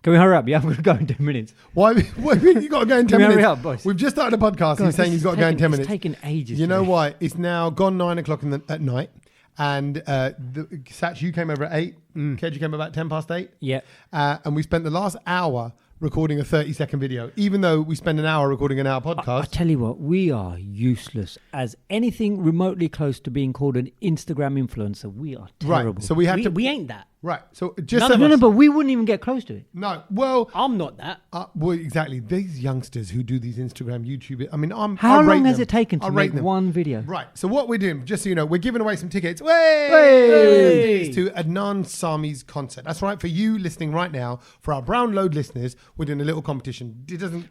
Can we hurry up? Yeah, I'm going to go in 10 minutes. Why you got to go in 10 Can we minutes? hurry up, boys? We've just started a podcast. He's saying he's got to go in 10 minutes. It's taken ages. You know why? It's now gone 9 o'clock at night. And Satch, you came over at 8. Kedge, you came about 10 past 8. Yeah. And we spent the last hour recording a 30-second video, even though we spend an hour recording an hour podcast. I tell you what, we are useless as anything remotely close to being called an Instagram influencer. We are terrible. Right. So we ain't that. Right. So just no, but we wouldn't even get close to it. No. Well, I'm not that. well, exactly. These youngsters who do these Instagram, YouTube. I mean, How long has it taken to make one video? Right. So what we're doing, just so you know, we're giving away some tickets. To Adnan Sami's concert. That's right. For you listening right now, for our Brown Load listeners, we're doing a little competition.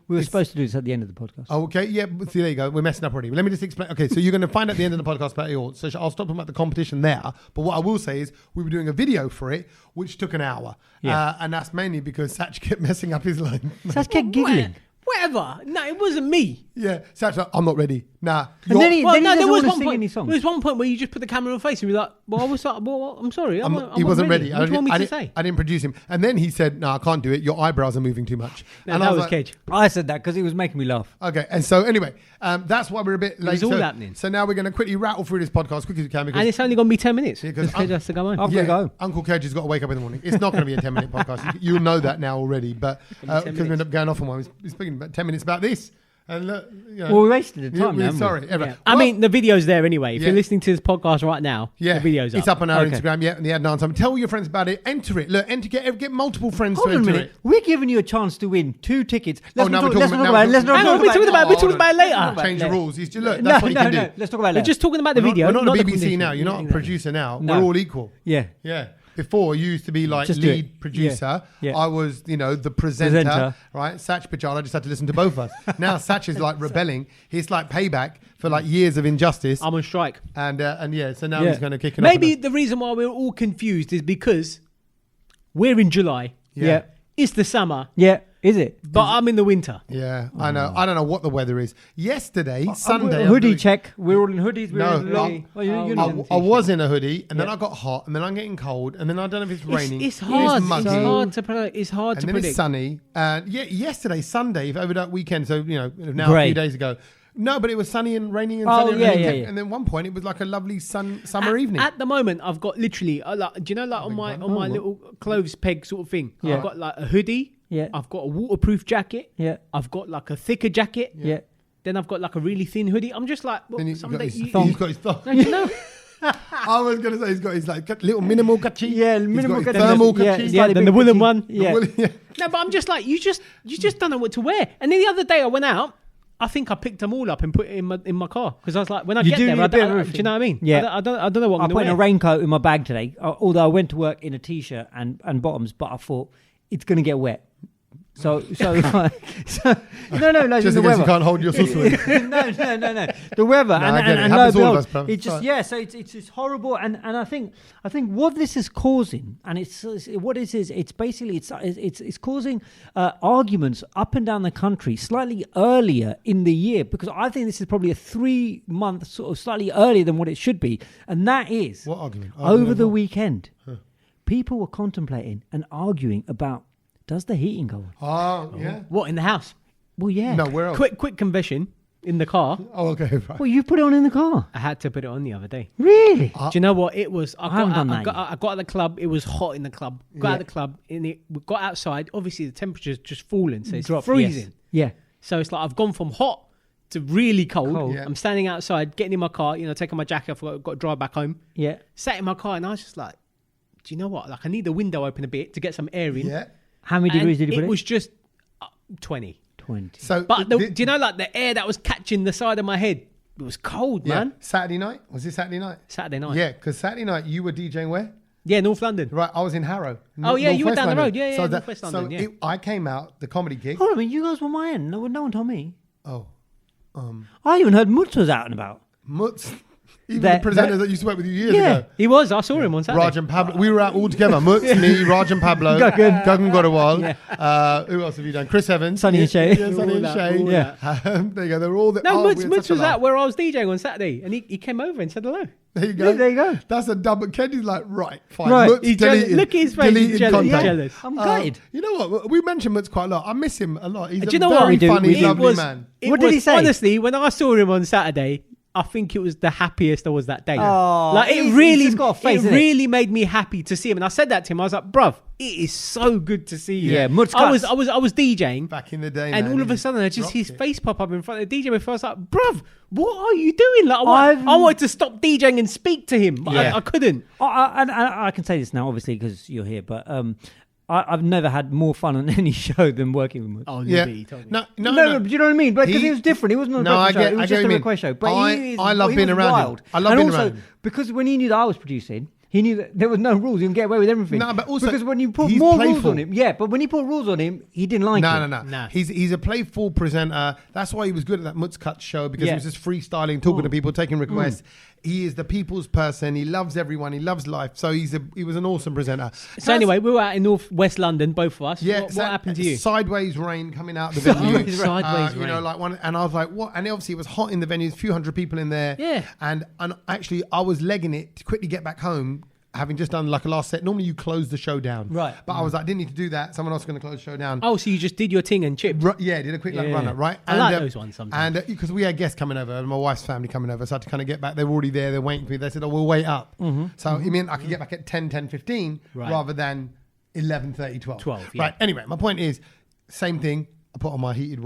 We were supposed to do this at the end of the podcast. Oh, okay. Yeah. See, there you go. We're messing up already. But let me just explain. Okay. So you're going to find at the end of the podcast about it all. So I'll stop talking about the competition there. But what I will say is we were doing a video for it, which took an hour. Yeah. And that's mainly because Satch kept messing up his line. Satch kept giggling. Whatever. No, it wasn't me. Yeah. Satch, like, I'm not ready. Nah. And then he there was one one point. There was one point where you just put the camera on face and you're like, "Well, I was like, well, I'm sorry, he wasn't ready. What do you want me to say?" I didn't produce him, and then he said, "No, I can't do it. Your eyebrows are moving too much." And that was Kedge. I said that because it was making me laugh. Okay, and so anyway, that's why we're a bit late. It was all happening. So now we're going to quickly rattle through this podcast as quick as we can, because And it's only going to be 10 minutes because Kedge has to go home. I've got to go. Uncle Kedge has got to wake up in the morning. It's not going to be a 10-minute podcast. You'll know that now already, but because we end up going off on one, we're speaking about 10 minutes about this. And look, well, we wasted the time. Sorry. Yeah. I mean, the video's there anyway. If you're listening to this podcast right now, the video's up. It's up on our Instagram, and the Adnan Sami. Tell your friends about it. Enter it. Look, get multiple friends to enter it. Hold on a minute. We're giving you a chance to win 2 tickets. We're talking about it later. Change the rules. Look, that's what you can do. Let's talk about it later. We're just talking about the video. We're not the BBC now. You're not a producer now. We're all equal. Yeah. Yeah. Before, you used to be like just lead producer. Yeah. I was, the presenter. Right? Satch Pajal, I just had to listen to both of us. Now Satch is like rebelling. He's like payback for like years of injustice. I'm on strike. And so now he's going to kick it off. Maybe the reason why we're all confused is because we're in July. Yeah. It's the summer. Yeah. Is it? But I'm in the winter. Yeah, I know. I don't know what the weather is. Yesterday, Sunday... Hoodie check. We're all in hoodies. I was in a hoodie, and then I got hot, and then I'm getting cold, and then I don't know if it's raining. It's hard. It's muggy. It's hard to predict. It's hard to predict. And then it's sunny. Yesterday, Sunday, over that weekend, so, now a few days ago... No, but it was sunny and raining and sunny. And then at one point, it was like a lovely summer evening. At the moment, I've got literally, do you know, like on my little clothes peg sort of thing, I've got like a hoodie. Yeah. I've got a waterproof jacket. Yeah. I've got like a thicker jacket. Yeah. Then I've got like a really thin hoodie. I'm just like, he's got his thumb. Don't you know? I was going to say he's got his like little minimal kachi. Yeah, minimal kachi. Thermal kachi. Yeah, then the woolen one. Yeah. No, but I'm just like, you just don't know what to wear. And then the other day I went out. I think I picked them all up and put it in my car because I was like, when I get there, do you know what I mean? Yeah, I don't know what I'm going to wear. I put in a raincoat in my bag today, although I went to work in a t-shirt and bottoms, but I thought it's going to get wet. No, just in case you can't hold your susu. No. The weather and happens all of us, bro. It's just so it's horrible, and I think what this is causing, and it's basically causing arguments up and down the country slightly earlier in the year, because I think this is probably a 3-month sort of slightly earlier than what it should be, and that is what argument? Over the weekend, people were contemplating and arguing about. Does the heating go on? Oh, yeah. What, in the house? Well, yeah. No, where else? Quick confession. In the car. Oh, okay. Right. Well, you put it on in the car? I had to put it on the other day. Really? Do you know what? It was... I haven't done that. I got out of the club. It was hot in the club. Got out of the club. We got outside. Obviously, the temperature's just falling. So it's freezing. Yes. Yeah. So it's like I've gone from hot to really cold. Yeah. I'm standing outside, getting in my car, taking my jacket off. I've got to drive back home. Yeah. Sat in my car and I was just like, do you know what? Like, I need the window open a bit to get some air in. Yeah. How many degrees did you put it? It was just 20. 20. So, but do you know, like the air that was catching the side of my head? It was cold, man. Saturday night? Was it Saturday night? Saturday night. Yeah, because Saturday night you were DJing where? Yeah, North London. Right, I was in Harrow. You were down the road. Yeah, so North West London. I came out, the comedy gig. Hold on a minute, you guys were my end. No one told me. Oh. I even heard Mutz was out and about. Mutz? Even the presenter that used to work with you years ago. He was. I saw him on Saturday. Raj and Pablo. We were out all together. Mutz, me, Raj and Pablo. Gagan Gorawal. Who else have you done? Chris Evans. Sonny and Shay. Yeah, Sonny and Shay. Yeah. There you go. They were all there. No, Mutz was out where I was DJing on Saturday. And he came over and said hello. There you go. There you go. That's a double. Kenny's like, right, fine. Right. Mutz He's deleted, jealous. Look at his face. He's jealous. contact. He's jealous. I'm gutted. You know what? We mentioned Mutz quite a lot. I miss him a lot. He's Do a you know very what we do? funny, It lovely was- man. What did he say? Honestly, when I saw him on Saturday, I think it was the happiest I was that day. Oh, like he's it really, just got a face, it isn't it? really made me happy to see him. And I said that to him. I was like, bruv, it is so good to see you. Yeah, Mutz I was cuts. DJing. Back in the day, And man, all he of a sudden, I just rocked his it. face pop up in front of the DJ before. I was like, bruv, what are you doing? Like, I've- I wanted to stop DJing and speak to him, but Yeah. I couldn't. And I can say this now, obviously, because you're here, but I've never had more fun on any show than working with Mutz. Oh, Yeah. he told me. No, but you know what I mean? Because He- it was different. It wasn't on a No, I breakfast show. get- It was I get just what a you mean. request show. But I love being around him. wild. I love and being also, around him. because when he knew that I was producing, he knew that there was no rules. You can get away with everything. No, but also because when you put he's more rules playful. on him, but when you put rules on him, he didn't like it. No. Nah. He's a playful presenter. That's why he was good at that Mutz Cut show because Yeah. he was just freestyling, talking to people, taking requests. He is the people's person. He loves everyone. He loves life. So he was an awesome presenter. So anyway, we were out in North West London, both of us. Yeah, What so happened to you? Sideways rain coming out the venue. Sideways You know, rain. like one, and I was like, what? And obviously it was hot in the venue. A few hundred people in there. Yeah. And actually, I was legging it to quickly get back home. Having just done like a last set, normally you close the show down. Right. But I was like, I didn't need to do that. Someone else was going to close the show down. Oh, so you just did your thing and chipped? Yeah, did a quick Yeah. runner, right? I like those ones sometimes. And because we had guests coming over, and my wife's family coming over, so I had to kind of get back. They were already there, they're waiting for me. They said, oh, we'll wait up. So it meant I could get back at 10:15 Right. rather than 11:30, 12. 12, yeah. Right, anyway, my point is, same thing. I put on my heated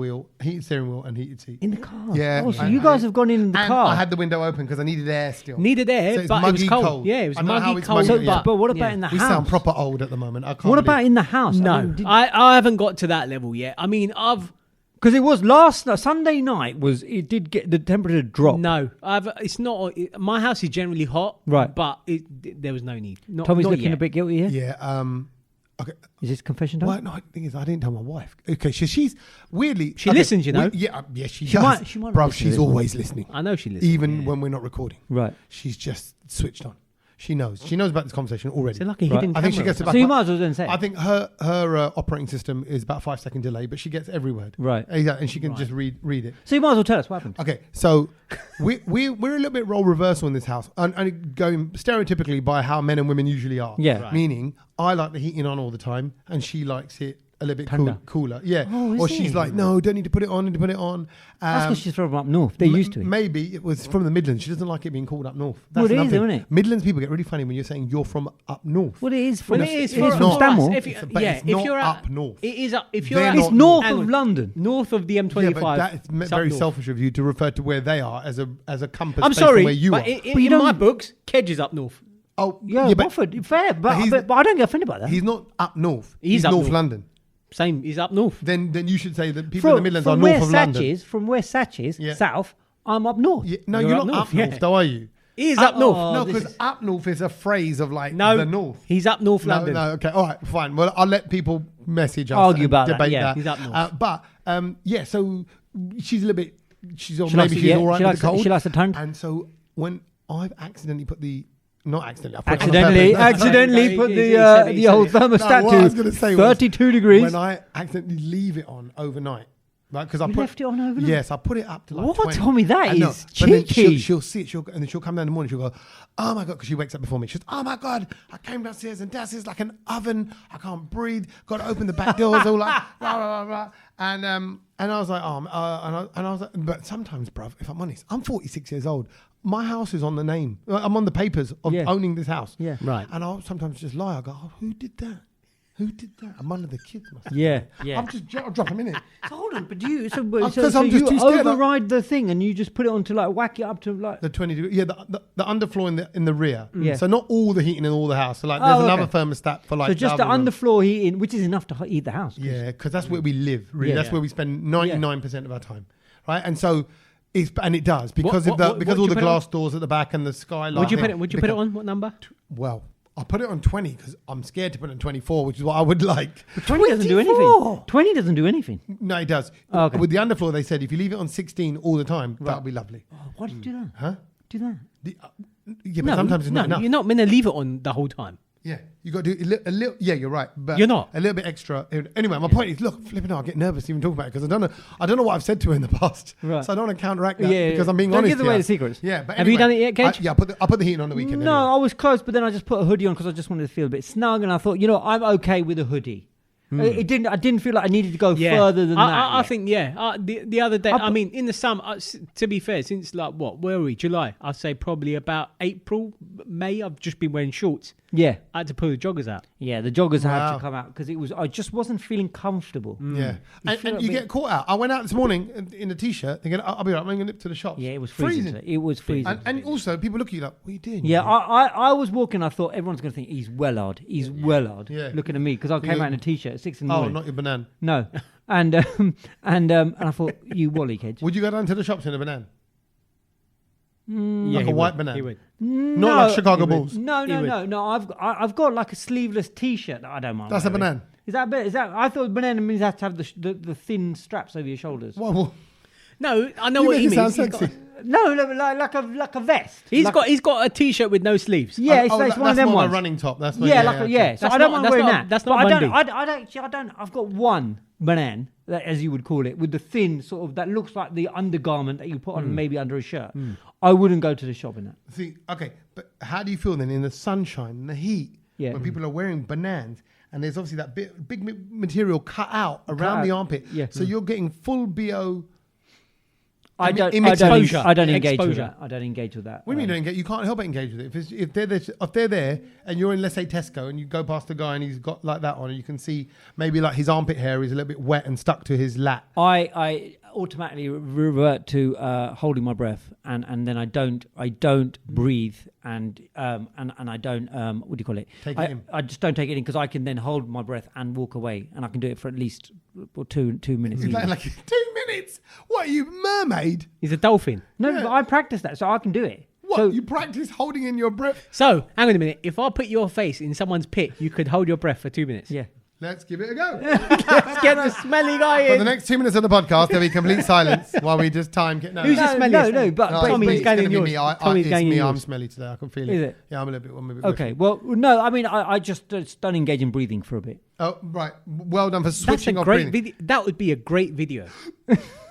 steering wheel and heated seat. In the car. Yeah. Oh, so you guys have gone in the and car. I had the window open because I needed air still. Needed air, So it's but it was muggy cold. cold. Yeah, it was I don't know how muggy it's cold. muggy, yeah. But what about in the We house? sound proper old at the moment. I can't What believe about in the house? No, I haven't got to that level yet. I mean, because it was last Sunday night. It did get the temperature drop. No, it's not. My house is generally hot, Right. But there was no need. Tommy's not looking yet. a bit guilty here. Yeah. Okay. Is this confession time? Well, no, the thing is, I didn't tell my wife. Okay, she's weirdly... She listens, you know. Yeah, she She does. might- she might Bro, listen to she's this one. always listening. I know she listens. Even when we're not recording. Right. She's just switched on. She knows. She knows about this conversation already. It's like a Right. hidden I think she camera. gets it So back. you might as well then say. I think her operating system is about 5 second delay, but she gets every word. Right. Exactly, and she can just read it. So you might as well tell us what happened. Okay, so we're a little bit role reversal in this house, and going stereotypically by how men and women usually are. Yeah. Right. Meaning, I like the heating on all the time, and she likes it a little bit Tender. cooler. Yeah. Oh, is or she's it? like, no, don't need to put it on. Need to put it on. That's because she's from up north. They're used to it. Maybe it was from the Midlands. She doesn't like it being called up north. Well, it another is, thing. isn't it? Midlands people get really funny when you're saying you're from up north. Well, it is from. Well, it is it is for from us. Stanmore. If But it's not you're up north. It is up. If you're They're at, not It's north hang of on. London. North of the Yeah, M25. but that's it's up very north. selfish of you to refer to where they are as a compass. I'm based on sorry, where you but are. in my books, Kedge is up north. Oh, Yeah, but Watford, fair, but he's- I don't get offended by that. he's not up north. He's up North north. London. Same, he's up north. Then you should say that people in the Midlands are north of London. From where Satch is, Yeah. south, I'm up north. Yeah, no, You're you're up not north, up north, yeah. though, are you? He is up north. No, this because is- up north is a phrase of like No, the north. he's up north No, London. no, okay, all right, fine. Well, I'll let people message us, Argue and about that, debate yeah. that. He's up north. But yeah, so she's a little bit. She's likes maybe it, she's yeah, all right she with likes the it- cold. she likes the tongue. And so when I've accidentally put the not accidentally, I put it on purpose. Accidentally put He the said it, he old said it. thermostat No, what I was gonna to say was 32 degrees. when I accidentally leave it on overnight. Right, because I You put, left it on overnight? Yes, I put it up to like What? 20. Tommy, that I know, is but then cheeky. She'll see it, and then she'll come down in the morning. She'll go, "Oh my god!" Because she wakes up before me. She goes, "Oh my god! I came downstairs and downstairs like an oven. I can't breathe. Got to open the back doors. All like rah, rah, rah, rah." And I was like, and I was like, but sometimes, bruv, if I'm honest, I'm 46 years old. My house is on the name. I'm on the papers of Yeah. owning this house. Yeah. Right. And I'll sometimes just lie. I go, "Oh, who did that? Who did that?" I'm one of the kids. Yeah. I'm just dropping them in it. So hold on, but do you? So, Because so I'm just you too scared. override the thing and you just put it on to like whack it up to like. The 20 degree, yeah, the underfloor in the rear. Yeah. So not all the heating in all the house. So like there's Oh, another okay. thermostat for like. So just the other room. underfloor heating, which is enough to heat the house. Yeah, because that's where we live. Really, Yeah. that's where we spend 99% of our time, right? And so it does because What- of what- because what'd all you the put it glass doors at the back and the skylight. Would you put it? Would you put it on? What number? Well, I put it on 20 because I'm scared to put it on 24, which is what I would like. 20 doesn't do anything. 24. 20 doesn't do anything. No, it does. Oh, okay. With the underfloor, they said if you leave it on 16 all the time, that'll be lovely. Oh, why do you do that? Huh? Do that. Yeah, but sometimes it's not enough. You're not meant to leave it on the whole time. Yeah, you got to do a little. Yeah, you're right, but You're not. a little bit extra. Anyway, my point is, look, flipping out, I get nervous even talking about it because I don't know what I've said to her in the past, Right. so I don't want to counteract that because I'm being honest. Don't give away here. the secrets. Yeah, but Have you done it yet, Kedge? Yeah, I put the heating on the weekend. No, anyway. I was close, but then I just put a hoodie on because I just wanted to feel a bit snug, and I thought, I'm okay with a hoodie. I didn't feel like I needed to go further than that. I think the other day. I mean, in the summer. To be fair, since where are we? July. I'd say probably about April, May. I've just been wearing shorts. Yeah, I had to pull the joggers out. Yeah, the joggers had to come out because I just wasn't feeling comfortable. Yeah, and you get caught out. I went out this morning in a t-shirt thinking, I'll be right. I'm going to nip to the shops. Yeah, it was freezing. It was freezing. And also, people look at you like, what are you doing? Yeah, I was walking. I thought everyone's going to think he's Wellard. He's Wellard. Yeah. Looking at me because I came out in a t-shirt at 6 in the morning. Oh, not your banana. No, and I thought you Wally Kedge. Would you go down to the shops in a banana? Yeah, Like a white banana? He would. Not like Chicago Bulls. No. I've got like a sleeveless T-shirt that I don't mind. That's a wearing. banana. Is that a bit? Is that? I thought banana means you have to have the thin straps over your shoulders. Well, No, I know you what make he it means. sound sexy. No, like a vest. He's got a T-shirt with no sleeves. Yeah, it's one of them that's more ones. a running top. That's So That's I don't not- mind that's wearing not- that. that's But not I don't. I've got one banana, as you would call it, with the thin sort of that looks like the undergarment that you put on maybe under a shirt. I wouldn't go to the shop in that. See, okay, but how do you feel then in the sunshine, in the heat, when people are wearing bananas, and there's obviously that big material cut out around the armpit, so you're getting full BO. I don't exposure. I don't engage with Exposure. that. I don't engage with that. What do you mean you don't engage? You can't help but engage with it. If they're there and you're in, let's say, Tesco, and you go past the guy and he's got like that on, and you can see maybe like his armpit hair is a little bit wet and stuck to his lat. I automatically revert to holding my breath, and then I don't breathe, and I don't what do you call it? Take it in. I just don't take it in because I can then hold my breath and walk away, and I can do it for at least 2 minutes. It's like 2 minutes. What are you, mermaid? He's a dolphin. No, Yeah. but I practice that, so I can do it. What? So, You practice holding in your breath? So, hang on a minute. If I put your face in someone's pit, you could hold your breath for 2 minutes. yeah. Let's give it a go. Let's get the smelly guy For in. the next 2 minutes of the podcast, there'll be complete silence while we just time. Who's the smelliest? No, but Tommy, it's he's going gonna in be yours. me. Tommy's It's going in me. I'm yours. smelly today. I can feel it. Is it? Yeah, I'm a little bit. Okay. Well, no. I mean, I just don't engage in breathing for a bit. Oh, right. Well done for That's a switching off great breathing. video. That would be a great video.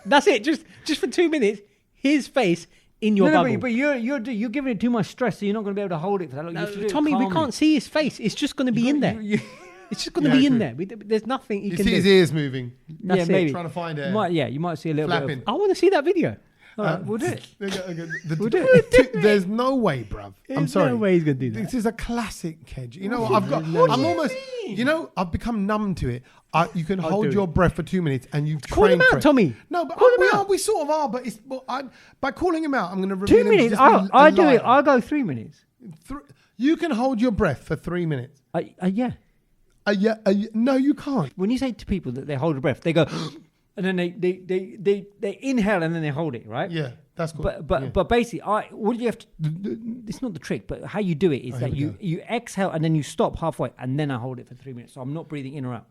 That's it. Just for 2 minutes, his face in your bubble. But you're giving it too much stress, so you're not going to be able to hold it for that long. You have to do it Tommy, we calmly. can't see his face. It's just going to be in there. It's just going to be in there. There's nothing he You can see do. his ears moving. That's it. maybe. Trying to find it. You might see a little Flapping. bit I want to see that video. of... All right, we'll do it. We'll do it. There's no way, bruv. I'm There's sorry. no way he's going to do that. This is a classic, Kedge. You know what? I'm almost. You know, I've become numb to it. You can hold do your it. breath for 2 minutes, and you Call him train for out, it. Tommy. No, but Call him we out. are. We sort of are. But it's by calling him out, I'm going to reveal 2 him minutes. to just be I a do it. liar. I'll go 3 minutes. You can hold your breath for 3 minutes. Yeah. No, you can't. When you say to people that they hold a breath, they go, and then they inhale and then they hold it, right? Yeah, that's cool. But basically, what you have to. It's not the trick, but how you do it is that you exhale and then you stop halfway and then I hold it for 3 minutes, so I'm not breathing in or out.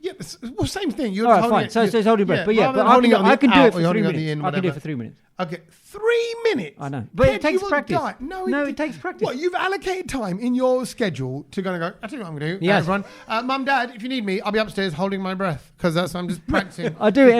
Yeah, well, same thing. You're All right, holding fine. it, So it's holding breath, but rather than I holding it on the can do out it or for 3 holding it on minutes. the in, I can do it whatever. for 3 minutes. Okay, 3 minutes. I know, but it Kedge, takes you will practice. die. No, it takes practice. What, you've allocated time in your schedule to go, I tell you what I'm going to do. Yes. Everyone, Mum, Dad, if you need me, I'll be upstairs holding my breath because I'm just practicing. I do it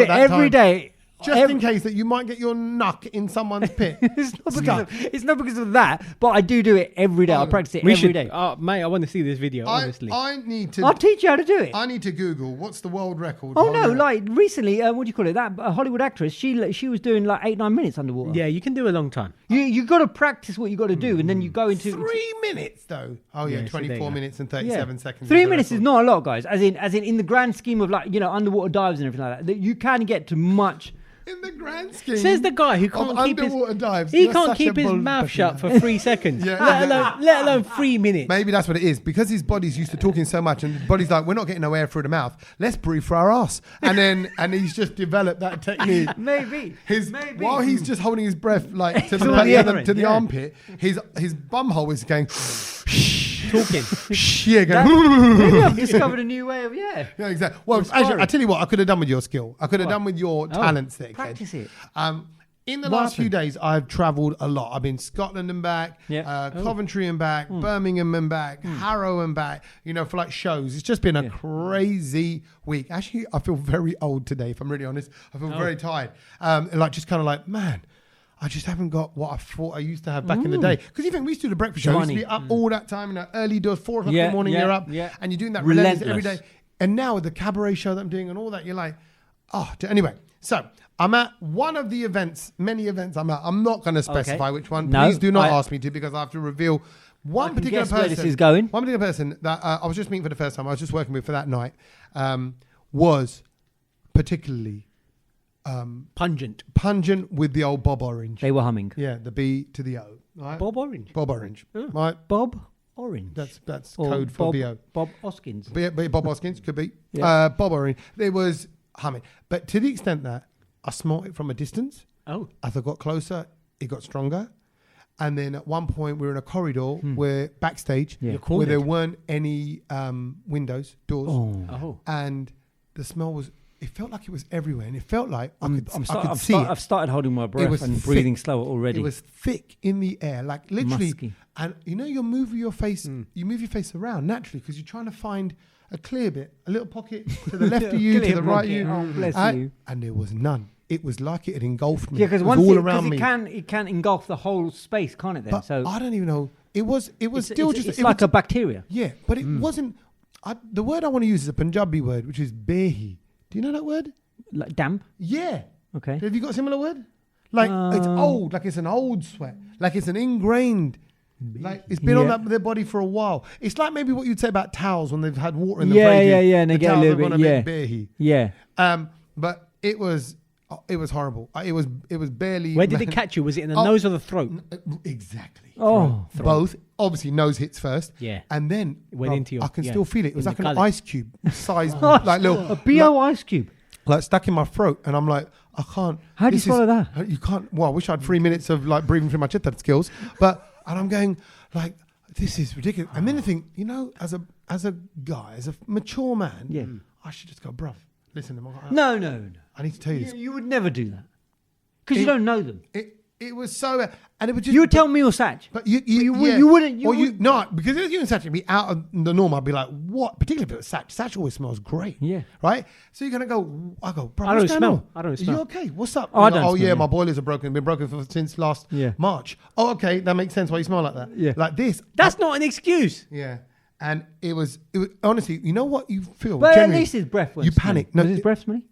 every day. Just in case that you might get your knuck in someone's pit. It's not because of that, but I do it every day. I practice it every day. Mate, I want to see this video, honestly. I need to. I'll teach you how to do it. I need to Google what's the world record. Oh no! holding- Like recently, what do you call it? That Hollywood actress, she was doing like 8-9 minutes underwater. Yeah, you can do a long time. You got to practice what you got to do, and then you go into 3 minutes though. Oh yeah, Yeah, so there you 24 go. minutes and 37 seconds. 3 the minutes is record. not a lot, guys. As in the grand scheme of underwater dives and everything like that, you can get to much. In the grand scheme. Says the guy who of can't keep his underwater dives. he You're can't such keep a his bull mouth pussy. shut for 3 seconds. Yeah, let alone 3 minutes. Maybe that's what it is because his body's used to talking so much, and his body's like, we're not getting no air through the mouth. Let's breathe for our ass, and he's just developed that technique. Maybe. While he's just holding his breath like to all the the, air to the in, yeah. armpit, his bumhole is going. Talking. Yeah, going. Maybe I've discovered a new way of Yeah, exactly. Well, actually, I tell you what, I could have done with your skill. I could have done with your talents there. Practice Kedge. it. In the last few days, I've travelled a lot. I've been Scotland and back, Coventry and back, Birmingham and back, Harrow and back, for like shows. It's just been a crazy week. Actually, I feel very old today, if I'm really honest. I feel very tired. Just kind of like, man, I just haven't got what I thought I used to have back in the day. Because even we used to do the breakfast show. We used to be up all that time, early doors, 4 o'clock in the morning, you're up, and you're doing that relentless every day. And now with the cabaret show that I'm doing and all that, you're like, anyway. So I'm at one of the events, many events I'm at. I'm not going to specify which one. Please do not ask me to, because I have to reveal one particular person. Where this is going. One particular person that I was just meeting for the first time. I was just working with for that night. Was particularly pungent with the old Bob Orange. They were humming. Yeah, the B to the O. Right? Bob Orange. Right? Bob Orange. That's code for B-O. Bob Hoskins. Bob Hoskins could be. Bob Orange. It was humming, but to the extent that I smelled it from a distance. As I got closer, it got stronger. And then at one point we were in a corridor where backstage where there weren't any windows, doors. And the smell it felt like it was everywhere, and it felt like I could see it. I've started holding my breath and breathing slower already. It was thick in the air, like literally. Musky. And you move your face, you move your face around naturally because you're trying to find a clear bit, a little pocket to the left of you, to the right of you. Oh, bless you. And there was none. It was like it had engulfed me. Yeah, because all around me. It can engulf the whole space, can't it? Then, but so I don't even know. It was still just. It's like a bacteria. Yeah, but it wasn't. The word I want to use is a Punjabi word, which is behi. Do you know that word? Like damp? Yeah. Okay. Have you got a similar word? Like it's old, like it's an old sweat, like it's an ingrained, like it's been on their body for a while. It's like maybe what you'd say about towels when they've had water in them for ages. And they get a little bit, behi. Yeah. But it was horrible. It was barely. Where did it catch you? Was it in the nose or the throat? Exactly. Oh, both. Obviously, nose hits first. Yeah. And then it went into your. I can still feel it. It was like an ice cube size, like little a BO ice cube. Like stuck in my throat, and I'm like, I can't. How do you swallow that? You can't. Well, I wish I had 3 minutes of like breathing through my chittat skills, and I'm going like, this is ridiculous. And then I think, as a guy, as a mature man, I should just go, bruv, listen to me. No. I need to tell you this. You would never do that because you don't know them. It was so, and it was just. You would tell me or Satch, but you wouldn't. Not because if you and Satch would be out of the norm. I'd be like, what? Particularly if it was Satch. Satch always smells great. Yeah. Right. So you're gonna go. I go. Bro, I don't smell. Are you okay? What's up? I don't smell, my boilers are broken. Been broken since last March. Oh, okay. That makes sense. Why you smell like that? Yeah. Like this. That's not an excuse. Yeah. And it was honestly. You know what you feel? But at least his breath was. You panic. No, his breath smelly.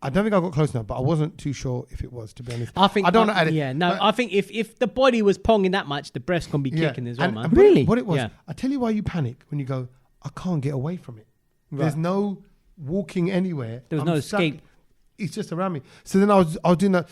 I don't think I got close enough, but I wasn't too sure if it was, to be honest. I think I don't know. Yeah, no. I think if the body was ponging that much, the breath's gonna be kicking as well, man. Really? What it was? Yeah. I tell you why you panic when you go. I can't get away from it. Right. There's no walking anywhere. There was no escape. It's just around me. So then I was doing that,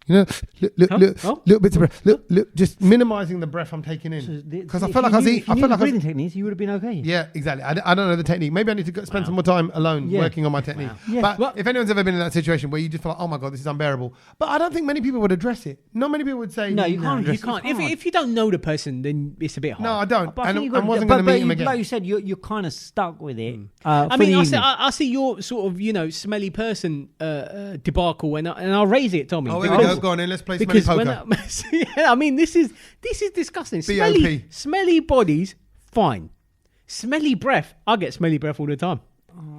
little bits of breath, look, just minimizing the breath I'm taking in. Because I felt like I was eating. I felt like breathing techniques, you would have been okay. Yeah, exactly. I don't know the technique. Maybe I need to spend some more time alone working on my technique. Wow. Yeah. But if anyone's ever been in that situation where you just feel like, oh my God, this is unbearable. But I don't think many people would address it. Not many people would say, no, you can't. You can't. If you don't know the person, then it's a bit hard. No, I don't. But I wasn't going to meet him again. Like you said, you're kind of stuck with it. I see your sort of smelly person debacle. And I'll raise it, Tommy. Oh, here we go. Go on in. Let's play Smelly Poker. This is disgusting. Smelly bodies, fine. Smelly breath. I get smelly breath all the time.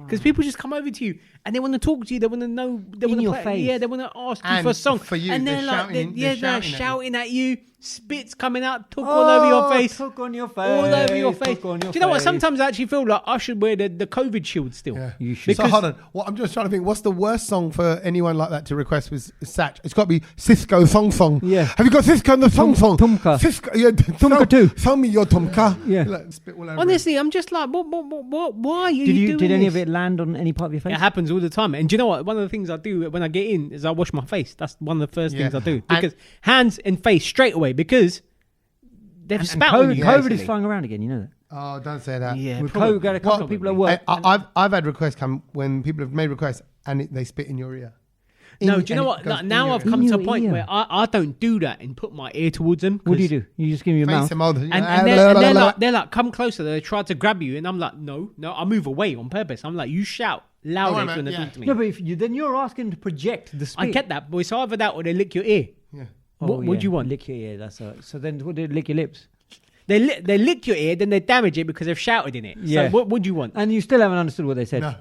Because people just come over to you and they want to talk to you. They want to know. They want to play. Yeah, they want to ask you for a song. For you, and they're shouting at you. Spits coming out, all over your face. Took on your face. All over your face. Do you know what? Sometimes I actually feel like I should wear the COVID shield still. Yeah. You should. So hold on. I'm just trying to think. What's the worst song for anyone like that to request with Satch? It's got to be Cisco Song. Yeah. Have you got Cisco and the Song? Tumka. Cisco. Yeah. Tumka too. Tell me your Tumka. Yeah. Like, spit all over honestly, I'm just like, what? Why are you doing Did any this? of it land on any part of your face? It happens all the time. And do you know what? One of the things I do when I get in is I wash my face. That's one of the first things I do. Because hands and face straight away because they've spat on you. COVID is flying around again, you know that. Oh, don't say that. Yeah, with COVID, got a couple of people at work. I've had requests come when people have made requests and they spit in your ear. No, do you know what? Now I've come to a point where I don't do that and put my ear towards them. What do? You just give me your mouth. And they're like, come closer. They try to grab you, and I'm like, no, I move away on purpose. I'm like, you shout louder if you want to talk to me. No, but then you're asking to project the spit. I get that, but it's either that or they lick your ear. Yeah. What do you want? Lick your ear. That's all right. So then, what did lick your lips? They lick your ear, then they damage it because they've shouted in it. Yeah. So what would you want? And you still haven't understood what they said. No.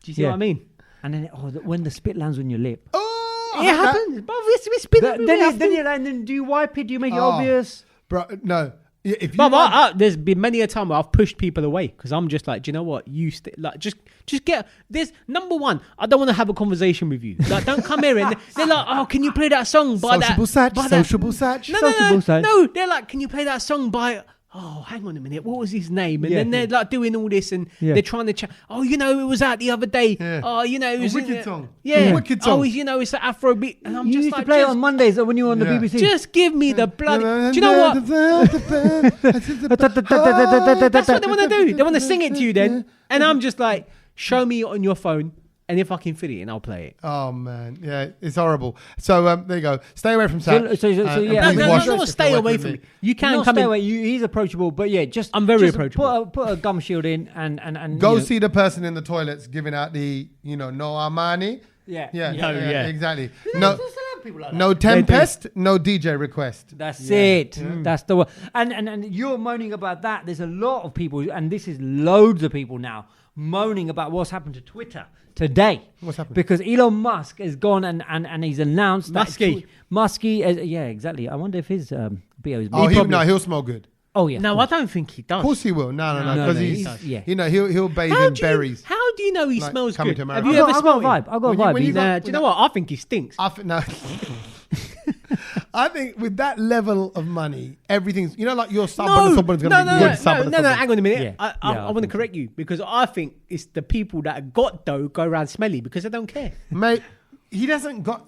Do you see what I mean? And then when the spit lands on your lip. Oh, It happens. But we spit Then do you wipe it? Do you make it obvious? Bro, no. If you But there's been many a time where I've pushed people away because I'm just like, do you know what? Just get. There's number one. I don't want to have a conversation with you. Like, don't come here and they're like, oh, can you play that song by Sociable Satch. No, they're like, can you play that song by? Oh, hang on a minute. What was his name? And then they're like doing all this and they're trying to chat. Oh, it was out the other day. Yeah. Oh, it was a wicked song. Yeah. Wicked song. Oh, it's an Afro beat. And I'm You just used like, to play it on Mondays when you were on the BBC. just give me the bloody. Do you know what? That's what they want to do. They want to sing it to you then. And I'm just like, show me it on your phone. And if I can fit it in, I'll play it. Oh, man. Yeah, it's horrible. So, there you go. Stay away from Satch. No, stay away from me. You can come in. He's approachable, but I'm very approachable. Put a gum shield in and go see the person in the toilets giving out the, no Armani. Yeah. Exactly. People like No Tempest, no DJ request. That's it. That's the one. And you're moaning about that. There's a lot of people, and this is loads of people now, moaning about what's happened to Twitter today. What's happened? Because Elon Musk has gone and he's announced that Muskie, exactly. I wonder if his BO is... he'll smell good. Oh, yeah. No, I don't think he does. Of course he will. No. Because he'll bathe How in berries. How do you know he smells coming good? to America. Have you ever smelled him? I've got a vibe. Do you know what? I think he stinks. I think with that level of money, everything's like your sub and someone's going to be good sub. No, hang on a minute. Yeah. I want to correct you because I think it's the people that got dough go around smelly because they don't care. Mate, he hasn't got.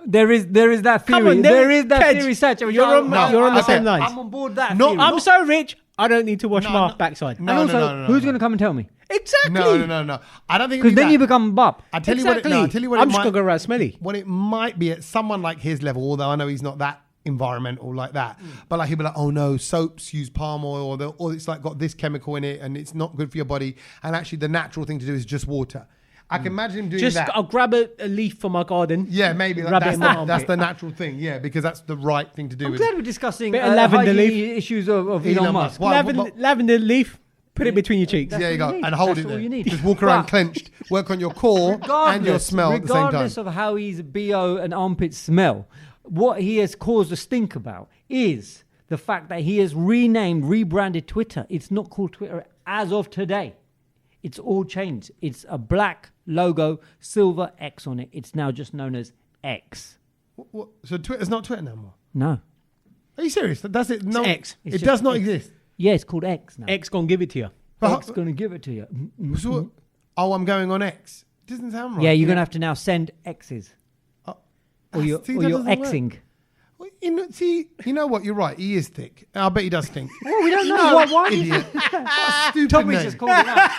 There is that theory. Come on, there is that Kedge, theory. Such you're on the same lines. I'm on board that. No, theory. I'm so rich, I don't need to wash my backside. No, who's going to come and tell me? Exactly. No. I don't think because then you become bop. I tell you what. I tell you what. I'm just gonna go around smelly. What it might be at someone like his level, although I know he's not that environmental like that, but like he'll be like, oh no, soaps use palm oil, or it's like got this chemical in it, and it's not good for your body. And actually, the natural thing to do is just water. I can imagine him doing that. I'll grab a leaf from my garden. Yeah, maybe that's the natural thing. Yeah, because that's the right thing to do. I'm glad we're discussing lavender leaf issues of Elon Musk. Lavender leaf. Put it between your cheeks. There you go. And hold it there. You need. Just walk around clenched. Work on your core and your smell at the same time. Regardless of how his BO and armpits smell, what he has caused a stink about is the fact that he has rebranded Twitter. It's not called Twitter as of today. It's all changed. It's a black logo, silver X on it. It's now just known as X. What? So Twitter's not Twitter no more? No. Are you serious? That's it? No, X. It does not exist. Yeah, it's called X now. X gonna give it to you. X going to give it to you. So, I'm going on X. Doesn't sound right. Yeah, you're going to have to now send X's. Or you're Xing. Well, you know what? You're right. He is thick. I bet he does stink. Well, we don't know. Why? Idiot. What a stupid Tommy name. just called it out.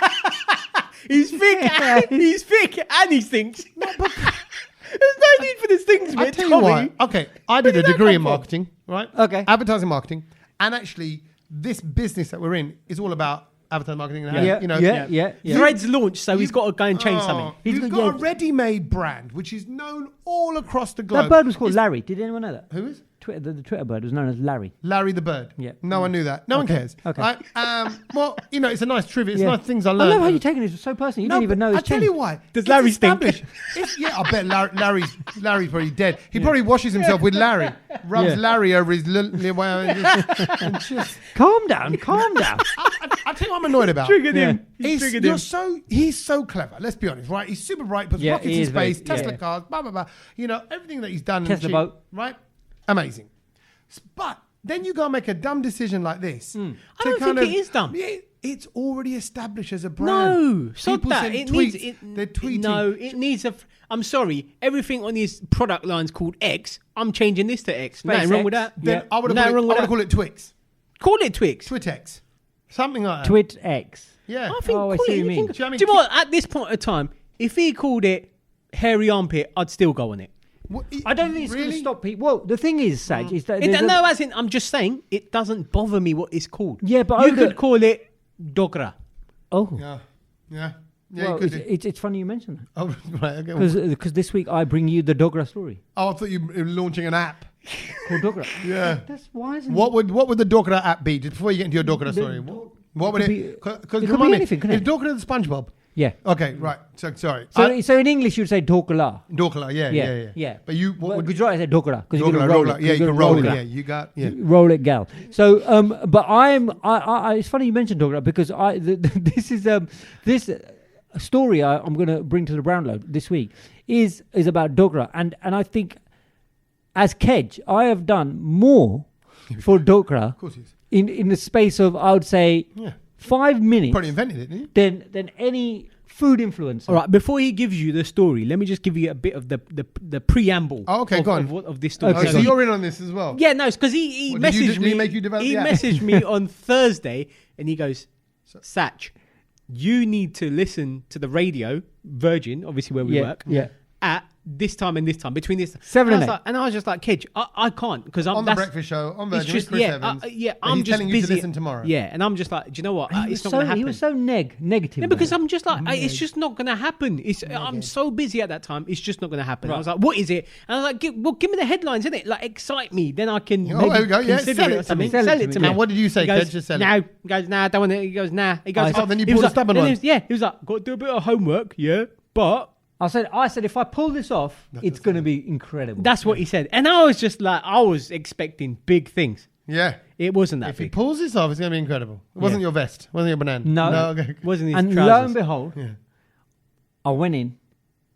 He's thick. He's thick and he stinks. There's no need for the stings, I'll mate. tell you why. Okay, I did a degree in marketing, right? Okay. Advertising marketing. And actually, this business that we're in is all about advertising marketing. And Yeah. Threads launched, so he's got to go and change something. He's got a ready-made brand, which is known all across the globe. That bird was called Larry. Did anyone know that? Who is? The Twitter bird was known as Larry. Larry the bird. Yeah. No one knew that. No one cares. Okay. Right? Well, it's a nice trivia. It's nice things I I learned. love how you're taking this so personally. You don't even know his I tell you why. Does Larry stink? I bet Larry's probably dead. He probably washes himself with Larry, rubs Larry over his and just Calm down. I'll tell you what I'm annoyed about. Triggered him. He's so clever. Let's be honest, right? He's super bright, puts rockets in space, Tesla cars, blah blah blah. Everything that he's done. Tesla boat, right? Amazing. But then you go and make a dumb decision like this. I don't think it is dumb. It's already established as a brand. No, stop that. They're tweeting. No, it needs a. I'm sorry. Everything on his product line is called X. I'm changing this to X. Nothing wrong with that. Then I would call it Twix. Call it Twix. Twitex. Something like that. Twit X. Yeah. I think. I see what you mean. Do you know what? At this point of time, if he called it hairy armpit, I'd still go on it. I don't think it's going to stop people. Well, the thing is, Saj, is that as in, I'm just saying, it doesn't bother me what it's called. Yeah, but you could call it Dogra. Oh, Yeah. Yeah, well, you could do. it's funny you mentioned that. Oh, right. Okay. Because this week I bring you the Dogra story Oh, I thought you were launching an app. called Dogra. Yeah. That's why isn't What would the Dogra app be? Just before you get into your Dogra story, what would could it? Because it could be remind me, anything, couldn't is it? Dogra the SpongeBob? Yeah. Okay, right. So sorry. So in English you'd say Dokla. Dogra, yeah. But you, what Well, would Gujarati say Dogra because you Dogra, can roll roll it. it? Yeah, you can roll it. it. Yeah, you got. Yeah. Roll it, gal. So, but I it's funny you mentioned Dogra because this is this story I'm going to bring to the Brownload this week is about Dogra, and I think as Kedge I have done more for Dogra Of course, he's in the space of I would say 5 minutes probably invented it, didn't he? than any food influencer. All right, before he gives you the story, let me just give you a bit of the preamble. Oh, okay, go on. Of this story. Okay. Oh, so you're in on this as well. Yeah, no, it's because he What, did messaged he me. make you develop he the app? messaged me on Thursday, and he goes, "Satch, you need to listen to the radio, Virgin, obviously where we work, at this time and this time between this 7 and 8. and I was just like, Kedge, I can't because I'm On the breakfast show, on Virgin, with Chris Evans. I'm he's just telling busy. you to listen tomorrow. Yeah, and I'm just like, do you know what? He It's was not going to happen. He was so negative. No, because about it. I'm just like, it's just not going to happen. I'm so busy at that time. It's just not going to happen. I was like, what is it? And I was like, give me the headlines, innit? Like, excite me. Then I can Oh, there we go. Yeah, consider sell it it or to something. me. Sell it to me. And what did you say, He goes, Kedge? Just sell it. no. He goes, nah, I don't want it. He goes, nah. He goes, Oh, then you he was pulled a like- stubborn then one. he was like, got to do a bit of homework, yeah, but I said, if I pull this off, it's going to be incredible. that's what he said. And I was just like, I was expecting big things. Yeah. It wasn't that If he big. pulls this off, it's going to be incredible. It wasn't your vest. It wasn't your banana. No. Okay. Wasn't his And trousers. lo and behold, Yeah. I went in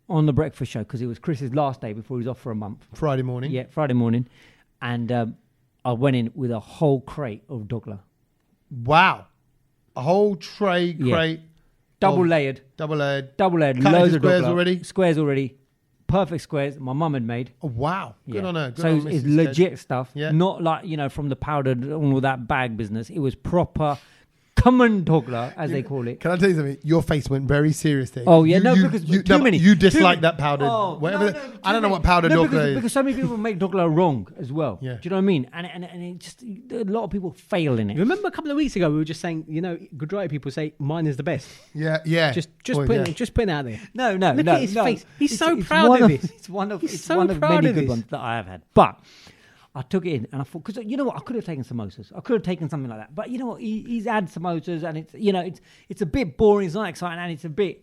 on the breakfast show because it was Chris's last day before he was off for a month. Friday morning. Yeah, Friday morning. And I went in with a whole crate of Douglas. Wow. A whole tray Yeah. crate. Double layered. Double layered. Double layered. Cut Loads into of squares Douglas. already? Squares already. Perfect squares my mum had made. Oh, wow. Good Yeah. on her. Good So on it's Mrs. legit stuff. Yeah. Not like, from the powdered, all that bag business. It was proper common Douglas, as they call it. Can I tell you something? Your face went very serious there. Oh, yeah, because too many. You Too dislike many. that powdered. Oh, whatever. no, I don't know too what powdered many. Douglas is. Because so many people make Douglas wrong as well. Yeah. Do you know what I mean? And it just, a lot of people fail in it. Remember a couple of weeks ago, we were just saying, Gujarati people say mine is the best. Yeah. Just Oh, putting yeah. just putting it out there. No. Look at his face. He's so proud one of this. It's one of, He's it's so one of proud many of good this. ones that I have had. But I took it in and I thought, because you know what, I could have taken samosas. I could have taken something like that. But you know what, he's had samosas and it's a bit boring, it's not exciting, and it's a bit,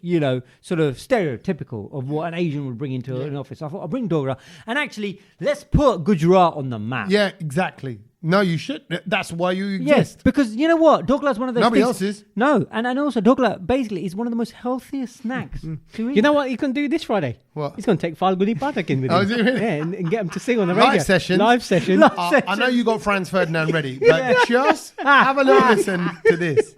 sort of stereotypical of what an Asian would bring into an office. So I thought, I'll bring Dogra. And actually, let's put Gujarat on the map. Yeah, exactly. No, you should. That's why you exist. Yes, because you know what? Douglas is one of those Nobody things- else is. No, and also Douglas basically is one of the most healthiest snacks to eat. You know what he can do this Friday? What? He's going to take Falguni Pathak in with him. Oh, is he really? Yeah, and get him to sing on the radio. Live session. Live session. I know you got Franz Ferdinand ready, but just have a little listen to this.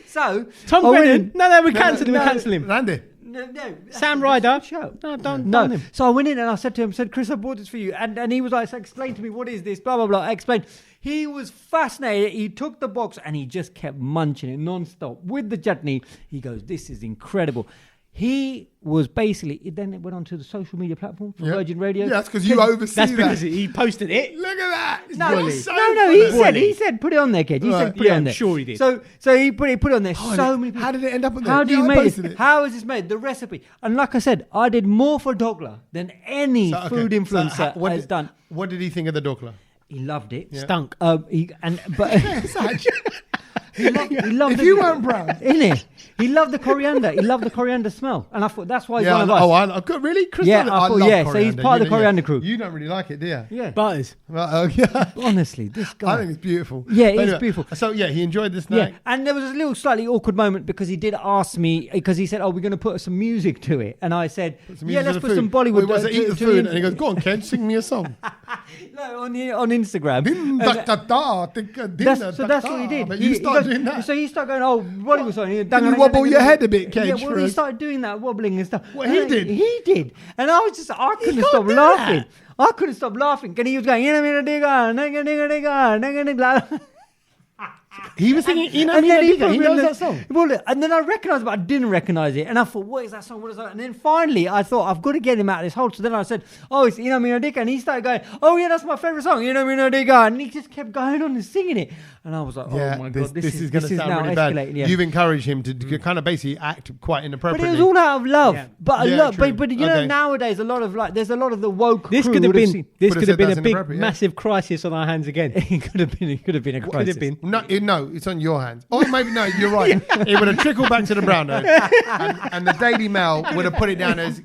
So Tom I went Brennan. in- No, we cancel him. We cancel him. Randy. No, Sam Ryder. Show. No, don't No. him. So I went in and I said to him, Chris, I bought this for you. And he was like, explain to me, what is this? Blah, blah, blah. I explained. He was fascinated. He took the box and he just kept munching it non-stop with the chutney. He goes, this is incredible. He was basically, then it went onto the social media platform for Virgin Radio. Yeah, that's because you oversee That's that. because he posted it. Look at that. It's No, really so he funny. said, put it on there, kid. He Right. said, put it Yeah, on I'm there. sure he did. So he put it on there. So many people. How did it end up on there? How do you I make posted it? How is this made? The recipe. And like I said, I did more for Dogla than any So, okay. food So influencer what has did- done. What did he think of the dokla? He loved it. Stunk. He loved If it. you weren't proud. Innit? He loved the coriander. He loved the coriander smell. And I thought that's why he's one of us. Really? Chris Yeah, doesn't- I thought, love yeah, so he's coriander. part of the You know, coriander crew. You don't really like it, do you? Yeah. Butters. Right, oh, yeah. Honestly, this guy. I think it's beautiful. Yeah, But it's beautiful. So, yeah, he enjoyed the Yeah, snack. and there was a little slightly awkward moment because he did ask me, because he said, oh, we're going to put some music to it. And I said, Some yeah, music let's to the put some food. Bollywood Well, he wants to eat the to food. And he goes, go on, Ken, sing me a song. No, on Instagram. So That's what he did. But He you start goes- doing that. So he started going, oh, Bollywood song. Can you wobble your head a bit, Kedge, Yeah, well, for he us? started doing that, wobbling and stuff. What, he did? He did. And I was just, I couldn't can't stop do laughing. that. I couldn't stop laughing. And he was going, He was singing Ina And Mina then he Diga. put He me in knows the- that song. Well, and then I recognised it, but I didn't recognise it. And I thought, what is that song? What is that? And then finally, I thought, I've got to get him out of this hole. So then I said, oh, it's Ina Mina Diga. And he started going, oh, yeah, that's my favourite song, Ina Mina Diga. And he just kept going on and singing it. And I was like, Yeah, oh, my God, this is going to sound now really bad. escalating. Yeah. You've encouraged him to kind of basically act quite But inappropriately. it was all out of love. Yeah. But a Yeah, lot, true. but you know, Okay. nowadays, a lot of there's a lot of the woke This crew could have would been seen- this Would've could have said been that's a big inappropriate, yeah. massive crisis on our hands again. it could have been a crisis. Could have been. No, it's on your hands. Or maybe no, you're right. It would have trickled back to the brown note, and the Daily Mail would have put it down as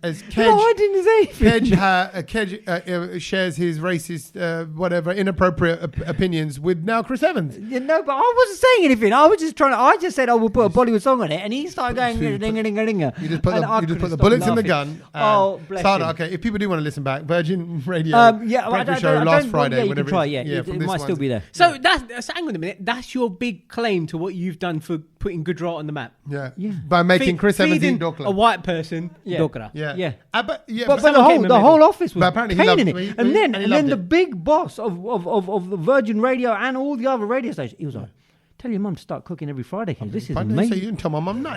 Kedge. No, I didn't say anything. Kedge shares his racist, whatever, inappropriate opinions with now Chris Evans. Yeah, no, but I wasn't saying anything. I was just trying to. I just said, "Oh, we'll put a Bollywood song on it," and he started going So you ding ding ding. You just put the bullets in the gun. Oh, bless Sada, him. okay, if people do want to listen back, Virgin Radio, Yeah, well, breakfast show last Friday, Yeah, you whatever can try. it is. Yeah, from it this might still one. be there. So so hang on a minute. That's your big claim to what you've done for putting Gujarat on the map. Yeah. Yeah. By making Chris Evans Feeding eat dokla. a white person Yeah. dokra. Yeah. Yeah. But But someone came in the the whole middle. office was But apparently he caning loved it, it. and He then loved the it. big boss of the Virgin Radio and all the other radio stations, he was like, "Tell your mum to start cooking every Friday. This is I didn't say amazing." you didn't tell my mum no.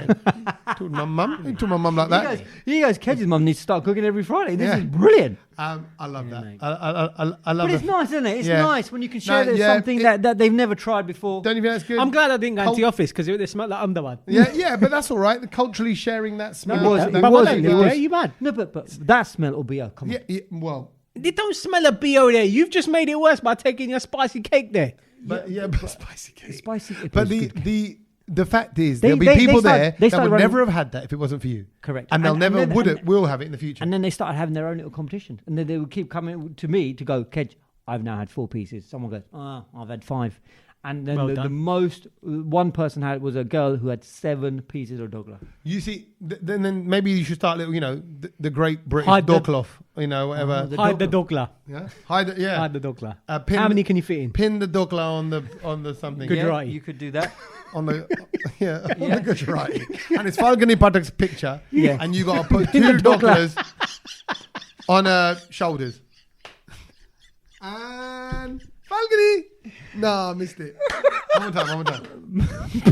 Told my mum. You told my mum like that. You guys, Kedge's mum needs to start cooking every Friday. This Yeah. is brilliant. I love that. mate. I love But it's it. nice, isn't it? It's Yeah. nice when you can share No, yeah, something it- that they've never tried before. Don't you think that's good? I'm glad I didn't go into Cult- the office because they smelled like Ahmedabad. Yeah, but that's all right. Culturally sharing that smell. was- that- it that- But was- I it don't was. know, you mad? No, but that smell will be come on. Yeah, well, They don't smell a BO there. You've just made it worse by taking your spicy cake there. but but spicy cake. Spicy. it But was good. the fact is, They- there'll be they people start- there they that start would running- never have had that if it wasn't for you. Correct. And they'll And never then- will have it in the future. And then they started having their own little competition. And then they would keep coming to me to go, Kedge, I've now had 4 pieces. Someone goes, I've had 5. And then Well the done. most one person had was a girl who had 7 pieces of dogla. You see, then maybe you should start little, the Great British Hide the- Dorkloff, whatever. Hide the dokla. Yeah, hide the, yeah. Hide the dokla. Pin How the- many can you fit in? Pin the Dokla on the something. Good yeah? right. You could do that. On the on the Gujarati, and it's Falguni Pathak's picture, Yeah. and you got to put In 2 the Dokla. Doklas on her shoulders. And Falguni, no, I missed it. One more time.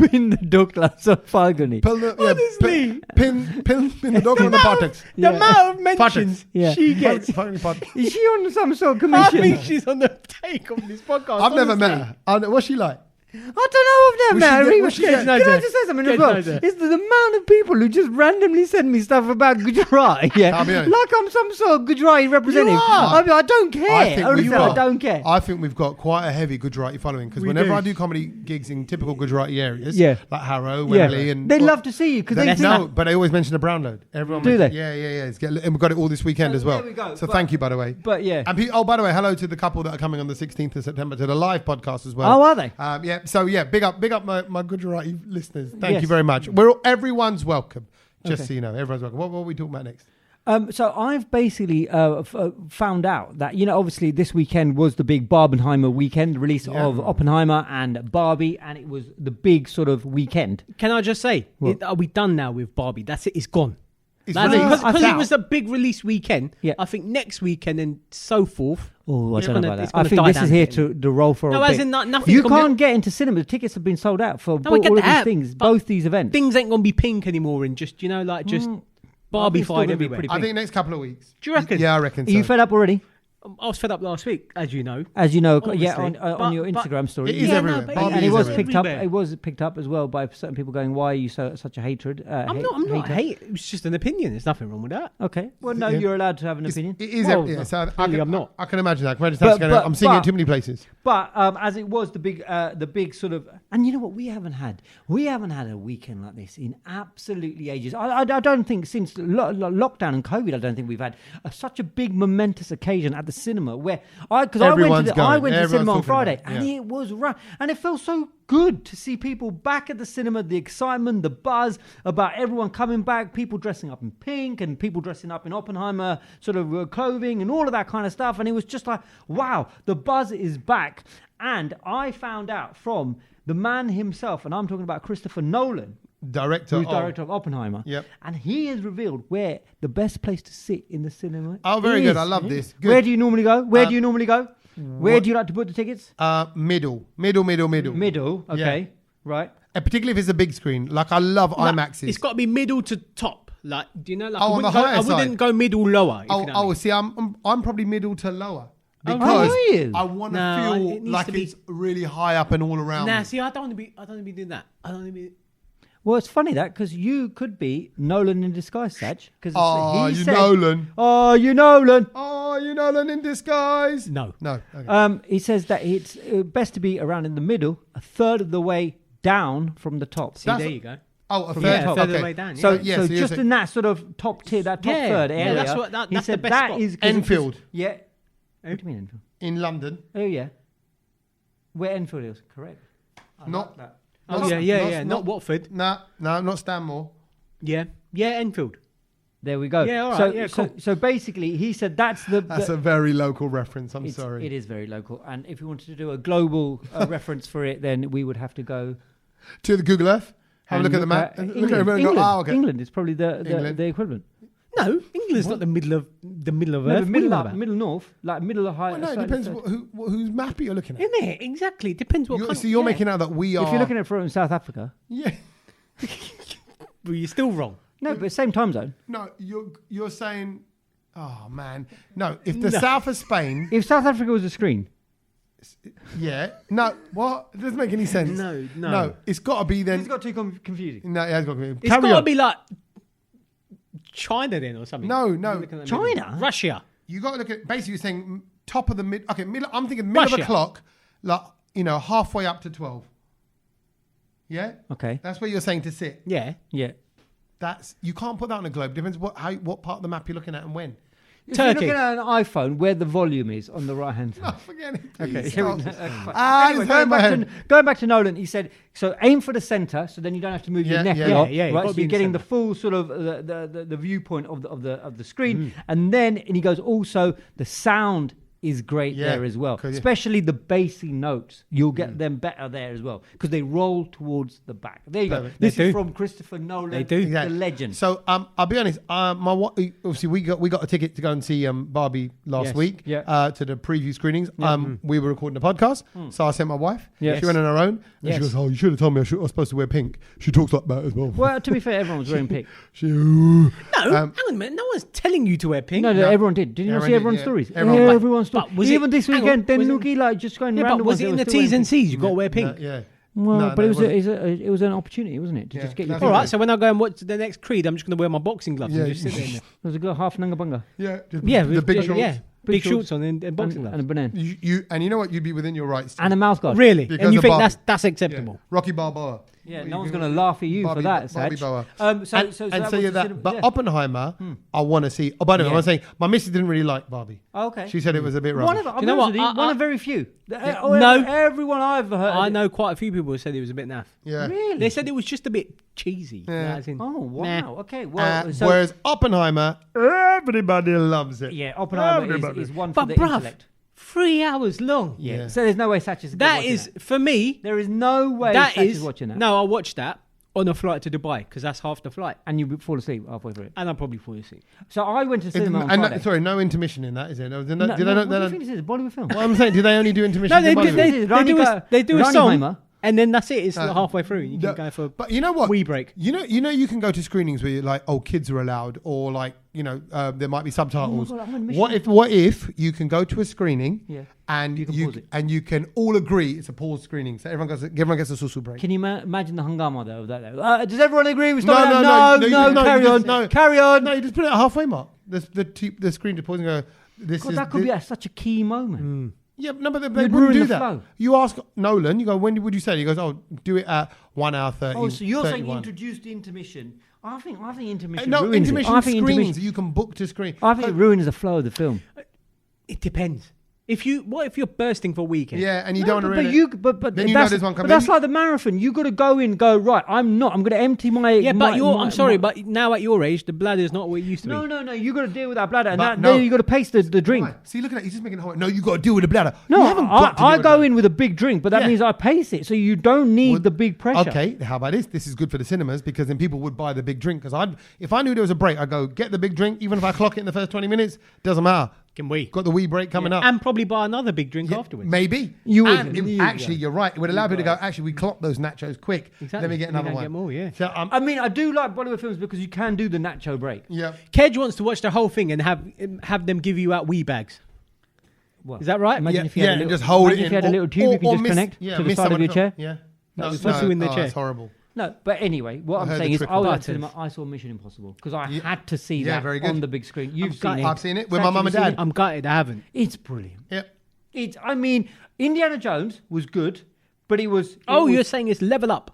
Pin the dogla so Falguni. Pin the, Honestly. pin the Dokla on the Pathaks. The Yeah. amount of mentions Yeah. she gets. Falguni Pathak. Is she on some sort of I commission? think she's on the take on this podcast. I've never honestly. met her. What's she like? I don't know. I've Was never she met get- her. was she Can get- I just say something as Get well? knows her. It's the amount of people who just randomly send me stuff about Gujarat. Yeah, I'll be honest. like I'm some sort of Gujarati representative. are. I don't care. Honestly, we've I got- don't care. I think we've got quite a heavy Gujarati following because We whenever do. I do comedy gigs in typical Gujarati areas, Yeah. like Harrow, Yeah. Wembley, and They love to see you because they think no, but they always mention the brown load. Everyone Do mentions- they? Yeah. And we've got it all this weekend So as well. there we go. So But- thank you, by the way. But yeah. And by the way, hello to the couple that are coming on the 16th of September to the live podcast as well. Oh, are they? Yeah. So yeah, big up my Gujarati listeners. Thank Yes. you very much. Everyone's welcome. Just Okay. so you know, everyone's welcome. What are we talking about next? So I've basically found out that, obviously this weekend was the big Barbenheimer weekend, the release Yeah. of Oppenheimer and Barbie, and it was the big sort of weekend. Can I just say, What? are we done now with Barbie? That's it. It's gone. It's That's it. released. Because It's it out. was a big release weekend. Yeah. I think next weekend and so forth. Oh, I It's don't know gonna- about it's that. I gonna think die this down is here again. to roll for No, a as bit. in nothing's You gonna be- can't get into cinema. The tickets have been sold out for No, I get all of these that, things, but both these events. Things ain't gonna be pink anymore and just just Barbie it's still fied gonna be everywhere. pretty I think next couple of weeks. Do you reckon? Yeah, I reckon Are you so. fed up already? I was fed up last week, as you know. As you know, Obviously. on But- your but Instagram story. it is Yeah, everywhere. no, but Barbie and it is was everywhere. picked up. Everywhere. It was picked up as well by certain people going, "Why are you such a hatred?" I'm not hater?" hate. It was just an opinion. There's nothing wrong with that. Okay. Well, no, Yeah. you're allowed to have an opinion. It is. Well, Yeah, so clearly I'm not. I can imagine that. I can imagine But- that's gonna, but- I'm seeing it in but- too many places. But as it was the big sort of, and you know what, we haven't had a weekend like this in absolutely ages. I don't think since lockdown and COVID, I don't think we've had such a big momentous occasion at the cinema where I went Everyone's to the going. cinema on Everyone's talking Friday about it, and yeah. it was and it felt so good to see people back at the cinema, the excitement, the buzz about everyone coming back, people dressing up in pink and people dressing up in Oppenheimer sort of clothing and all of that kind of stuff. And it was just like, wow, the buzz is back. And I found out from the man himself, and I'm talking about Christopher Nolan, Director. who's director of Oppenheimer. Yep. And he has revealed where the best place to sit in the cinema Oh, very is. good. I love this. Good. Where do you normally go? Where do you normally go? Where do you like to put the tickets? Middle. Middle. Okay. Right. And particularly if it's a big screen. Like I love IMAXs. It's got to be middle to top. Like, do you know? Like, on the higher side. I wouldn't go middle lower. See, I'm probably middle to lower. Oh, Because are you? I want to No, it feel needs like to be- it's really high up and all around. Nah, me. see, I don't want to be doing that. I don't want to be. Well, it's funny that because you could be Nolan in disguise, Saj. Oh, he you said, Nolan. Oh, you Nolan. Oh, you Nolan in disguise. No. Okay. He says that it's best to be around in the middle, a third of the way down from the top. See, there you go. Oh, a third. Yeah, a third of okay. the way down. So, Yeah. so so you're just saying- in that sort of top tier, that top Yeah, third yeah, area, that's he the said best that spot. is Enfield. Yeah. What do you mean Enfield? In London. Oh yeah. Where Enfield is, correct. I Not- like that. Oh Not- yeah. Not Watford. No, not Stanmore. Yeah, Enfield. There we go. Yeah, all right, So, yeah, so, cool. so basically, he said that's That's a very local reference. I'm it's- sorry. It is very local, and if we wanted to do a global reference for it, then we would have to go. To the Google Earth. Have a and look at the map. England. Look at everyone and go, England. oh, okay. England is probably England. the equivalent. No, England's not the middle of Earth. No, but What are you middle on up, about? middle north, like middle of high. Well, no, it slightly depends further. whose map you're looking at. Isn't it? Exactly. It depends what country. So you're yeah. making out that we are. If you're looking at it from South Africa, Yeah. Well, you're still wrong. no, but same time zone. No, you're saying. Oh man, no. If the south of Spain, If South Africa was a screen, yeah. No, what? It doesn't make any sense. No. It's got to be then. it's got too confusing. No, it has got to be. It's Carry got to on. be like China then or something. No. You're looking at the China? middle. Russia. You got to look at basically you're saying top of the mid. Okay, middle. I'm thinking middle of Russia. a clock, like halfway up to 12. Yeah, Okay. that's where you're saying to sit. Yeah. Yeah. That's you can't put that on a globe. Depends what part of the map you're looking at and when. If Turkey. you're looking at an iPhone, where the volume is on the right hand Oh, side. forget it. Okay. please, Here we stop. go. Ah, Anyway, going back to Nolan, he said, so aim for the center, so then you don't have to move Yeah, your neck yeah, a lot, yeah, you've got right? to So be you're in the getting the centre. full sort of the viewpoint of the screen, and he goes also the sound is great Yeah, there as well, cool, yeah. especially the bassy notes. You'll get them better there as well because they roll towards the back. There you go. Perfect. This They is do. from Christopher Nolan, They do. the legend. So I'll be honest. Obviously we got a ticket to go and see Barbie last Yes. week. Yeah. To the preview screenings. We were recording a podcast, so I sent my wife. Yes. She went on her own, and Yes. she goes, "Oh, you should have told me I was supposed to wear pink." She talks like that as well. Well, to be fair, everyone was wearing pink. She. No, hang on a minute. No one's telling you to wear pink. No, No. everyone did. Did you not Everyone see did, everyone's yeah. stories? Everyone- Everyone's stories. but was it- Even this hang on, weekend, then was it- Nookie like just going Yeah, random but was ones, it they in were the still T's wearing and C's? You got to wear pink. Yeah. Well, No, but no, it was it it was an opportunity, wasn't it, to Yeah, just get your that's pink All right. right, so when I go and watch the next Creed, I'm just going to wear my boxing gloves Yeah. and just sit there. It was a good half nanga bunga Yeah. Yeah, The big shorts. Yeah, Big big shorts shorts on and boxing and a gloves. banana You know what? You'd be within your rights. and a mouth guard. Really? Because And you of think Barbie. that's Yeah. acceptable? Rocky Balboa. Yeah, no one's going to laugh at you Barbie- for that, Barbie Saj. Boa. So And that yeah, was that. the But cinema- yeah. Oppenheimer, I want to see. Oh, by the way, Yeah. I'm saying my missus didn't really like Barbie. Oh, okay. She said it was a bit One rubbish. of, I'll You be know honest what? with you, one I- of very few. No. Everyone I've heard. I know quite a few people who said it was a bit naff. Yeah. Really? They said it was just a bit cheesy. Yeah. As in, Oh wow. nah. Okay. Well, so Whereas Oppenheimer, everybody loves it. yeah, Oppenheimer Everybody. is one for But the bruv, intellect. 3 hours long. Yeah. Yeah. So there's no way Sach is. That watching is, that. for me, There is no way that Sach is. is watching that. No, I watched that on a flight to Dubai because that's half the flight. And you fall asleep halfway through it. And I'll probably fall asleep. So I went to cinema on Friday. Sorry, no intermission in that, is it? No, did No, they no, don't- what they do you don't- think this is? A Bollywood film? Well, I'm saying, do they only do intermissions? No, they in do, Bollywood? they do a Rani song Heimer. and then that's it. It's Uh, halfway through. You No, can go for but you know what? wee break. You know, you can go to screenings where you're like, oh, kids are allowed, or like, there might be subtitles. God, I'm gonna miss What if you can go to a screening Yeah. and You can pause it. and you can all agree it's a pause screening, so everyone gets a susu break. Can you imagine the hangama though of that? Does everyone agree with No, stopping no, that? no, No, you- no, carry you on, just- no. carry on. No, you just put it at halfway mark. The screen just pause and go. This God, is that could be such a key moment. Yeah, no, but they You'd wouldn't ruin do the that. flow. You ask Nolan, you go, when would you say? He goes, oh, do it at 1 hour 30. Oh, so you're saying 31. introduce the intermission? I think intermission. No, ruins intermission it. I think screens intermission. you can book to screen. I think it ruins the flow of the film. It depends. What if you're bursting for a weekend? Yeah, and you No, don't want but to you, but Then you know that's, there's one but coming. that's like the marathon. You got to go in, go right. I'm going to empty my. Yeah, but my, you're. my- I'm sorry, my- but now at your age, the bladder's not what it used to be. No. You got to deal with that bladder, and But that, no. then you got to pace the drink. Right. See, look at that. He's just making it hard. No, you got to deal with the bladder. No, you haven't got to deal I with go that. in with a big drink, but that Yeah. means I pace it, so you don't need Well, the big pressure. Okay, how about this? This is good for the cinemas because then people would buy the big drink. Because if I knew there was a break, I'd go get the big drink. Even if I clock it in the first 20 minutes, doesn't matter. Can we? Got the wee break coming up. And probably buy another big drink afterwards. Maybe. You would. And actually, you're right. It would allow people to go, actually, we clocked those nachos quick. Exactly. Let me get another You one. can get more, yeah. So, I mean, I do like Bollywood films because you can do the nacho break. yeah. Kedge wants to watch the whole thing and have them give you out wee bags. What? Is that right? Imagine if you had a and little, just hold it imagine in. if you had a little tube you could just connect to the side of your chair. Yeah. No, it's not in the chair. It's horrible. No, but anyway, what I'm heard saying the is, I triple was at buttons. cinema. I saw Mission Impossible because I had to see that very good. on the big screen. You've seen gutted. it. I've seen it with my Zach, mum have and you seen dad. I'm gutted. I haven't. It's brilliant. Yep. I mean, Indiana Jones was good, but it was. You're saying it's level up.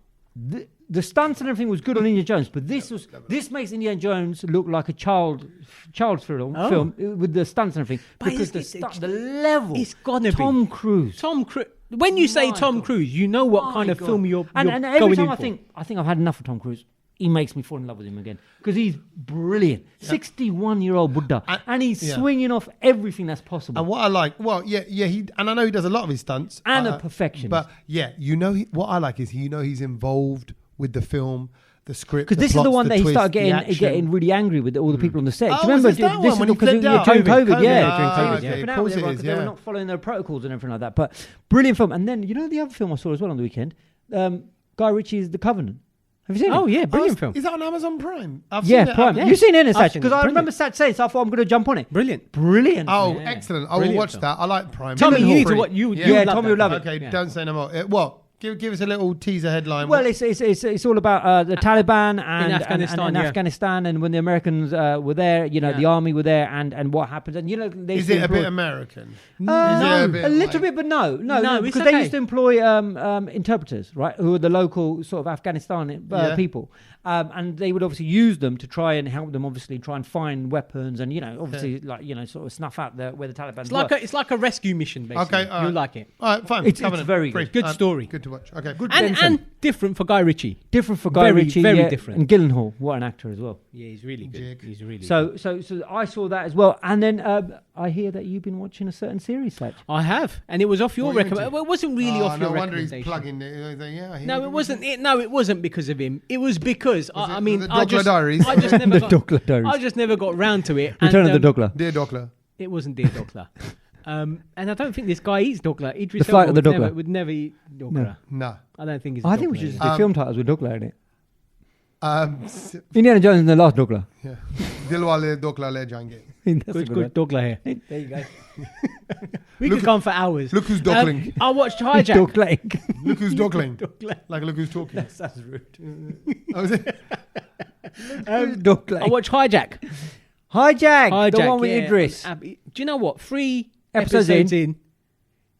The stunts and everything was good on Indiana Jones, but this makes Indiana Jones look like a child's film with the stunts and everything But because the level. It's gonna be Tom Cruise. Tom Cruise. When you say Tom Cruise, you know what kind of film you're and going every time in I for. think I've had enough of Tom Cruise. He makes me fall in love with him again because he's brilliant. 61-year-old Buddha, and he's swinging off everything that's possible. And what I like, and I know he does a lot of his stunts. And a perfectionist. But what I like is he's involved with the film, the script. Because this is the one that he started getting really angry with all the people on the set. Do you remember? Was that one when he because flipped out? during COVID, yeah. Ah, During COVID, okay. flipping Of out course with it everyone is, 'cause they were yeah. not following their protocols and everything like that. But brilliant film. And then, you know the other film I saw as well on the weekend? Guy Ritchie's The Covenant. Have you seen it? Oh yeah, brilliant film. Is that on Amazon Prime? I've Yeah, seen it. Prime. yeah. You've seen it, I've Satch? seen Because it. I remember Satch saying, so I thought I'm going to jump on it. Brilliant. Brilliant. Oh, Yeah. excellent. I will Brilliant watch film. that. I like Prime. Tommy, you need to Free. what you. Yeah, love Tommy that would love film. it. Okay, Yeah. don't say no more. What? Give us a little teaser headline. Well, it's all about the Taliban and Afghanistan, and yeah. Afghanistan, and when the Americans were there, the army were there, and what happens, and they is used to it a bit employ- American? No, Is it a little like- bit, but no, No, because it's they okay. used to employ interpreters, right, who are the local sort of Afghanistan Yeah. people, and they would obviously use them to try and help them, obviously try and find weapons, and obviously sort of snuff out where the Taliban It's like a rescue mission, basically. Okay, all You'll right. like it. All right, fine. It's Covenant. very Free. good. Good story. Good to watch. Okay. Good. And different for Guy Ritchie. different for Guy Very, Ritchie, very yeah, different. and Gyllenhaal, what an actor as well. Yeah, he's really good. Jig. He's really So I saw that as well, and then I hear that you've been watching a certain series, Satch. I have, and it was off your What are you recommendation. into? Well, it wasn't really off your no wonder he's recommendation. plugging it. Yeah, I hear No, you. it wasn't. It wasn't because of him. It was because Was I it mean, the I Doggler just, Diaries? I just never The got. Doggler Diaries. I just never got round to it. Return and, of the Doggler. Dear Dockler. It wasn't Dear Doggler. And I don't think this guy eats Doggler. Idris The Flight Elba of the would Doggler. would never eat Doggler. No. I don't think he's. I think we should just do film titles with Doggler in it. Indiana Jones and the Last Doggler. Yeah. Dilwale Dockler le jayenge. That's a Good Doggler here. There you go. We could go on for hours. Look who's dockling. I watched Hijack. Doggling. Look who's dockling. Doggler. Like look who's talking. That's rude. Oh, is it? Doggling. I watched Hijack. Hijack, the one with yeah, Idris. Do you know what? 3 Episodes episodes in.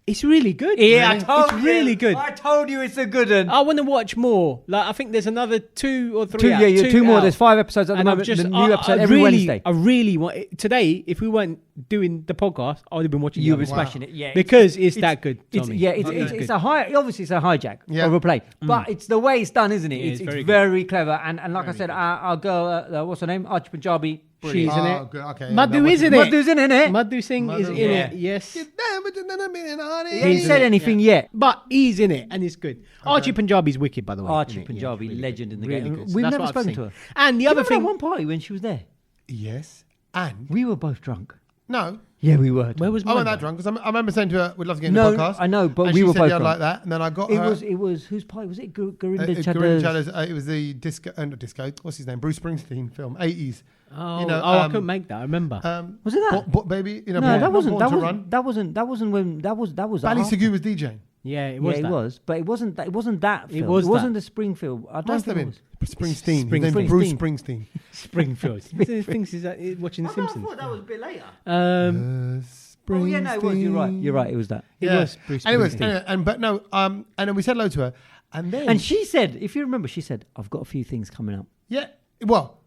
It's really good. Yeah, Really. It's really good. I told you it's a good one. I want to watch more. Like I think there's another 2 or 3 out. Two more. out. There's 5 episodes at the And moment. The new I episode every really, Wednesday. I really want today. If we weren't doing the podcast, I would have been watching. You the were other one. smashing it, yeah. because it's that good. It's, Tommy. yeah, it's a high. Obviously, it's a hijack Yeah. of a play, but it's the way it's done, isn't it? Yeah, It's it's very very, good. clever. And like I said, our girl, what's her name? Archie Punjabi. She's Brilliant. in Oh, it. good. Okay. Madhu yeah, is in it. Madhu's in it. Madhu Singh is Madhu, in yeah. it. Yes, He He ain't said anything yet. but he's in it, and it's good. Archie Punjabi's wicked, by the way. Archie isn't it? Punjabi, it's really legend good. in the Really game. good. We've That's never what I've spoken to seen. her. And the Do you other remember thing, that one party when she was there? Yes. And We were both drunk. no. Yeah, we were. where was I wasn't mine? that drunk because I remember saying to her, "We'd love to get in No, the podcast." I know, but and we she were said, both "Yeah, I'd drunk. like that." And then I got It her. was whose party was it? Garinda Garinda Chadda's. Chadda's, it was the disco, not disco. What's his name? Bruce Springsteen film, 80s. Oh, You know, I couldn't make that. I remember. Was it that? Baby, No, Born- that wasn't. Born That to wasn't. Run. That wasn't when. That was. Bally after. Seguin was DJing. yeah, it Yeah, was. it that. was, but it wasn't. It wasn't that. Film. was It wasn't that. the Springfield. I don't Must have think been it was. Springsteen. Spring- His name's Springsteen. Bruce Springsteen. Springfield. He thinks he's watching The Simpsons. that was a bit later. Springsteen. Oh yeah, no, it was. You're right. You're right. It was that. It Yeah. was Bruce Anyways, Springsteen. and then we said hello to her, and then And she said, if you remember, she said, "I've got a few things coming up." yeah, well,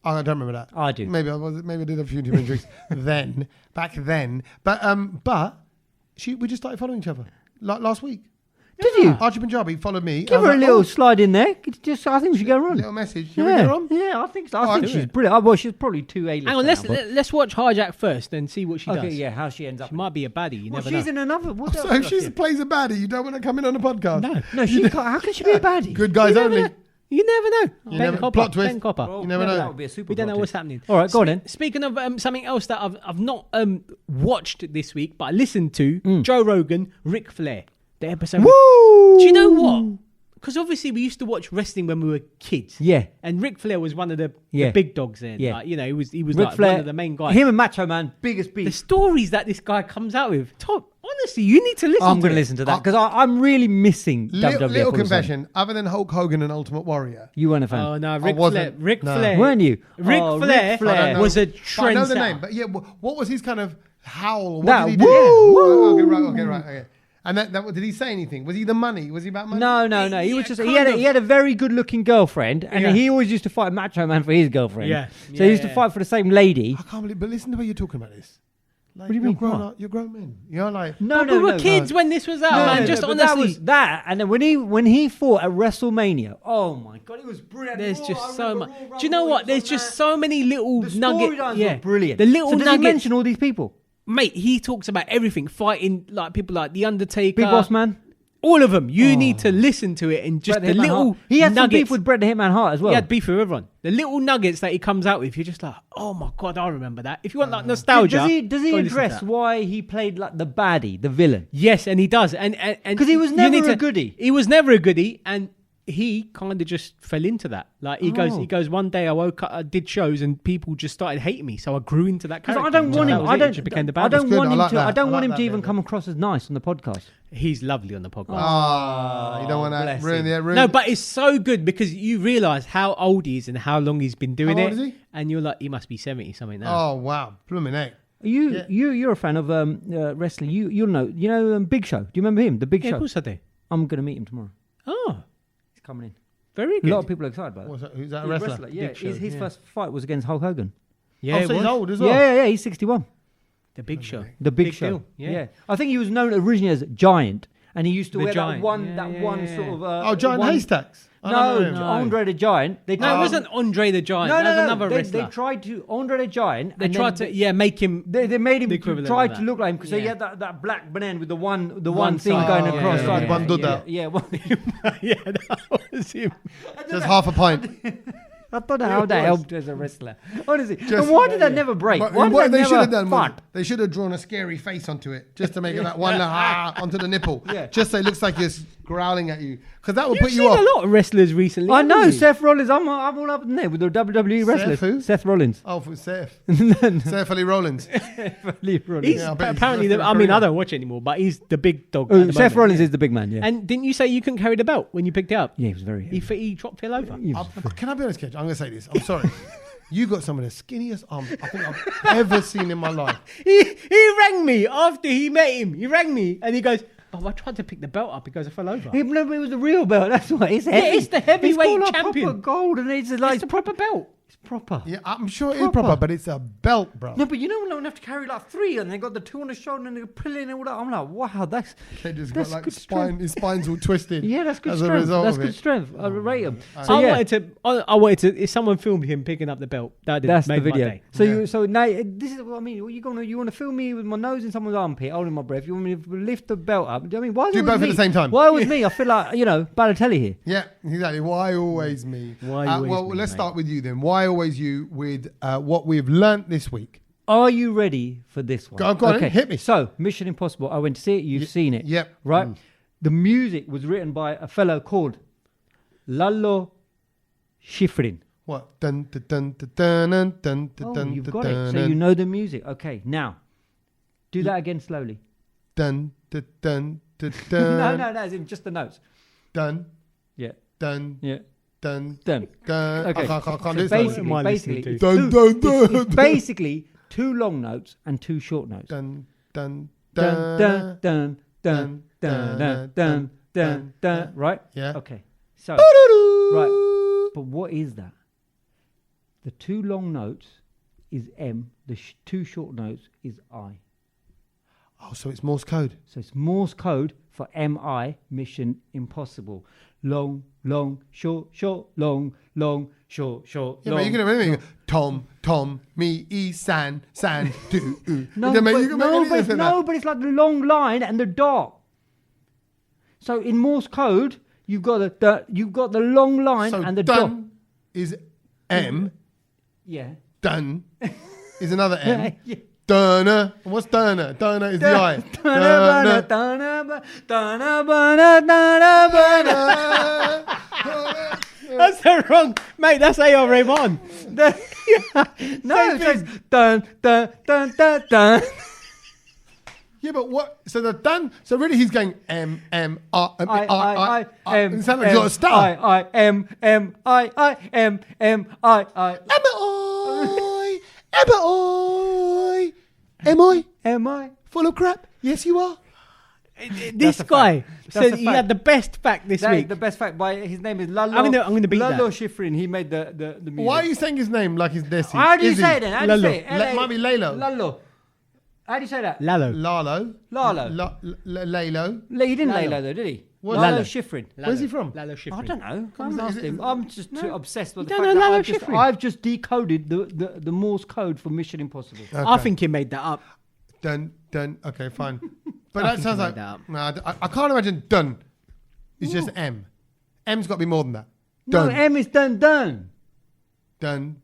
I don't remember that. I do. Maybe I did a few too many drinks back then. But we just started following each other like last week. Did you? Archie Punjabi followed me. Give I was her a like, little "Oh, slide in there. It's just, I think we should get her on. little message. Should we get her on? Yeah, I think so. I Alright, think do she's it. brilliant. Well, she's probably too A-list. Hang on, let's watch Hijack first and see what she Okay, does. yeah, how she ends up. She might be a baddie. You Well, never she's know. in another. What So if she plays a baddie, you don't want to come in on the podcast. No. No, she can't. How can she be a baddie? Good guys You never only. know. You never know. never- plot twist. Ben Copper. You never know. That would be a super We don't know plot what's twist. happening. All right, go on then. Speaking of something else that I've not watched this week, but I listened to Joe Rogan, Ric Flair, the episode. Woo! Do you know what? Because obviously we used to watch wrestling when we were kids. Yeah. And Ric Flair was one of the Yeah. big dogs then. Yeah. Like, you know, he was Ric like Flair, one of the main guys. Him and Macho Man, biggest The beef. stories that this guy comes out with, Tom, honestly, you need to listen I'm to going to it. listen to that because I'm really missing WWF. Little all of a sudden. confession. Other than Hulk Hogan and Ultimate Warrior, You weren't a fan. Oh, no, Ric wasn't. Flair. Ric No. Flair. Weren't you? Ric Oh, Flair, Ric Flair. was a But I know the trendsetter. name. But yeah, what was his kind of howl? What That did he do? woo! Okay, right. Okay. And that did he say anything? Was he the money? Was he about money? No. He Yeah, was just kind he had a very good looking girlfriend, and Yeah. he always used to fight Macho Man for his girlfriend. Yeah. So he used to Yeah. fight for the same lady. I can't believe. But listen to the way you're talking about this. Like, What do you mean? What? You're grown men. You're like No, we were kids when this was out, man. Just but honestly. that was that. And then when he fought at WrestleMania, oh my god, it was brilliant. There's Raw, just I so remember much. Raw Do you know Rumble, what? it There's was just on so many little that. The nuggets. storylines were brilliant. The little so does nuggets. he mention all these people? Mate, he talks about everything, fighting like people like The Undertaker. Big Boss Man. All of them. You need to listen to it and just Bret the Hitman little Hart. He had some nuggets. beef with Bret the Hitman Hart as well. He had beef with everyone. The little nuggets that he comes out with, you're just like, oh my God, I remember that. If you want like nostalgia. Does he go listen to address that. why he played like the baddie, the villain? Yes, and he does. And 'Cause he was you never need a goodie. He was never a goodie, and he kind of just fell into that. Like he goes. One day I woke up, I did shows, and people just started hating me. So I grew into that Because character. I don't want That him. was I it. It don't. just became the I bad. don't good. want I him like to. that. I don't I want like him that to even bit. come across as nice on the podcast. He's lovely on the podcast. you don't want to bless ruin him. the ruin. No, but it's so good because you realise how old he is and how long he's been doing How it. old is he? And you're like, he must be 70 something now. Oh wow, blooming egg. You're a fan of wrestling. You'll know. Big Show. Do you remember him? The Big Yeah, Show. of course I do. I'm gonna meet him tomorrow. Oh, He's coming in. very A good. lot of people are excited about that. Who's that? A He's a wrestler? Yeah, Big Show, his yeah. first fight was against Hulk Hogan. Yeah, Oh, it so he's was. old as well. Yeah. He's 61. The Big Show. The Big Big Show. deal, yeah. I think he was known originally as Giant, and he used to The wear Giant. that one. Yeah, that yeah, one yeah. sort of. Oh, giant one- haystacks. I No, don't know him. Andre the Giant. They No, it wasn't Andre the Giant. No, That was no, another They wrestler. tried to Andre the Giant. They and tried then to, make him. They made him the to equivalent try of to that. look like him because he Yeah. had that black banana with the one One thing side. going Oh, across. yeah, like yeah, one that. duda. Yeah. yeah, that was him. Just half a pint. I don't know how that helped as a wrestler. Honestly, Just- and why did that never break? But Why did what that they should never have done was fart? they should have drawn a scary face onto it just to make it that one onto the nipple. Yeah. Just so it looks like it's growling at you because that will You've put seen you off. a lot of wrestlers recently. I haven't know you? Seth Rollins. I'm all up in there with the WWE wrestlers. who? Seth Rollins. Oh, for Seth. Seth Ali Rollins. He's Yeah, I bet he's apparently. wrestling I mean, career. I don't watch it anymore, but he's the big dog. at the Seth moment. Rollins is the big man. Yeah. And didn't you say you couldn't carry the belt when you picked it up? Yeah, he was very. He fell over. Can I be honest, Kedge? I'm going to say this. I'm sorry. You got some of the skinniest arms I think I've ever seen in my life. He rang me after he met him. He rang me and he goes, "Oh, I tried to pick the belt up because I fell over." It was the real belt. That's why it's heavy. it's the heavyweight it's called champion. A proper gold, and it's like It's the proper belt. It's proper. Yeah, I'm sure it's Proper. proper, but it's a belt, bro. No, but you know, don't have to carry like 3, and they got the 2 on the shoulder, and they're pulling and all that. I'm like, wow, that's Kedge's that's got like good spine. strength. His spine's all twisted. Yeah, that's good as a strength. result That's of good it. strength. I rate him. So I wanted to. If someone filmed him picking up the belt, that That's made the my video. day. So Yeah. so now this is what I mean. You want to film me with my nose in someone's armpit, holding my breath. You want me to lift the belt up? I mean, why is Do it both always at me? the same time. Why was me? I feel like Balotelli here. Yeah, exactly. Why always me? Why always well, me, let's mate? start with you then. Why always you with what we've learnt this week? Are you ready for this one? Go on, hit me. So, Mission Impossible. I went to see it. You've seen it. Yep. Right? The music was written by a fellow called Lallo Schifrin. What? Dun, dun, dun, dun, dun, dun, dun, Oh, dun, you've dun, got dun, it. So dun, you know the music. Okay, now, do that again slowly. Dun, dun, dun, dun, No, it's in just the notes. Dun, Yeah, dun, yeah, dun, done. dun. Okay. I can't So do this. Am I basically, listening it's to? two- Dun, dun, it's dun. basically 2 long notes and 2 short notes. Dun, dun, Dun, dun, dun, dun, dun, dun, dun, dun, dun. Right? Yeah. Okay. So, right. But what is that? The 2 long notes is M. The 2 short notes is I. Oh, so it's Morse code. So it's Morse code for MI, Mission Impossible. Long, long, short, short, long, long, short, short, Yeah, long. but you're gonna make Tom, me, san, do. No, You can make but, anything like that. but it's like the long line and the dot. So in Morse code, You've got the long line So and the dot. dun is M. Yeah. Dun is another M. Yeah. Dunna. And what's dunna? Dunna is the I. That's so wrong, mate. That's A.R. Rahman. No, it says dun dun dun dun dun. Yeah, but what? So the dun. So really, he's going M M R M I. M. It sounds like he's got a star. I M M I M M I. Am I full of crap? Yes, you are. This a guy fact. said That's a he fact. had the best fact this week. The best fact by his name is Lalo. I'm gonna beat Lalo that. Schifrin. He made the music. Why are you saying his name like he's Desi? How do you Is he? say it then? How do you say it? Le- might be Lalo. Lalo. How do you say that? Lalo. Lalo. Lalo. Lalo. He didn't lay Lalo. low though, did he? What? Lalo Lalo. Schifrin. Where's he from? Lalo Schifrin. I don't know. Is I'm, it- I'm just too obsessed with the You fact don't know that Lalo I've just, Schifrin? I've just decoded the Morse code for Mission Impossible. I think you made that up. Dun. Okay, fine. But I that think sounds you like. made that up. Nah, I can't imagine dun. It's just M. M's got to be more than that. No, Dun. M is dun. Dun. Dun,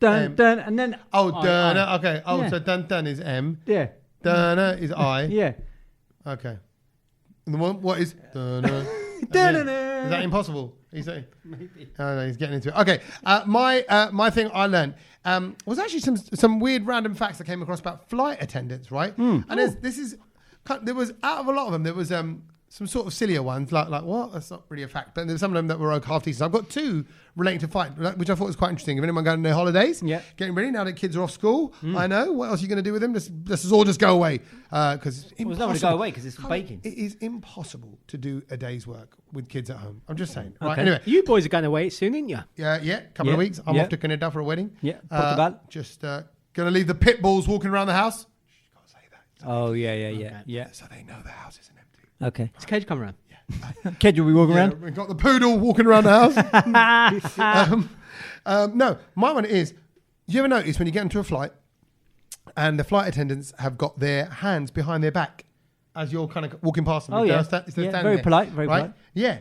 M. dun, and then... Oh, I. dun. Okay. Oh, Yeah. so dun is M. Yeah. Dun is I. Yeah. Okay. And the one, what is dun? Is that impossible? He's saying. Maybe. Oh no, he's getting into it. Okay, my thing I learned was actually some weird random facts I came across about flight attendants, right? And there was out of a lot of them there was some sort of sillier ones like what? That's not really a fact, but there's some of them that were half decent. I've got two relating to flight, which I thought was quite interesting. If anyone going on their holidays, getting ready now that kids are off school, I know what else are you going to do with them? This is all just go away because it's Well, it's not going to go away because it's baking. It is impossible to do a day's work with kids at home. I'm just saying. Right. Okay. Anyway, You boys are going away soon, ain't you? yeah, couple of weeks. I'm Yeah. off to Canada for a wedding. Yeah, Portugal. Just going to leave the pit bulls walking around the house. Shh, can't say that. Oh, yeah. So they know the house isn't empty. Okay. Is Cage come around? Kid, will we walk around? We've got the poodle walking around the house. No, my one is, you ever notice when you get into a flight and the flight attendants have got their hands behind their back as you're kind of walking past them? Oh, They're yeah. standing Yeah, there, very polite, very right? polite. Yeah.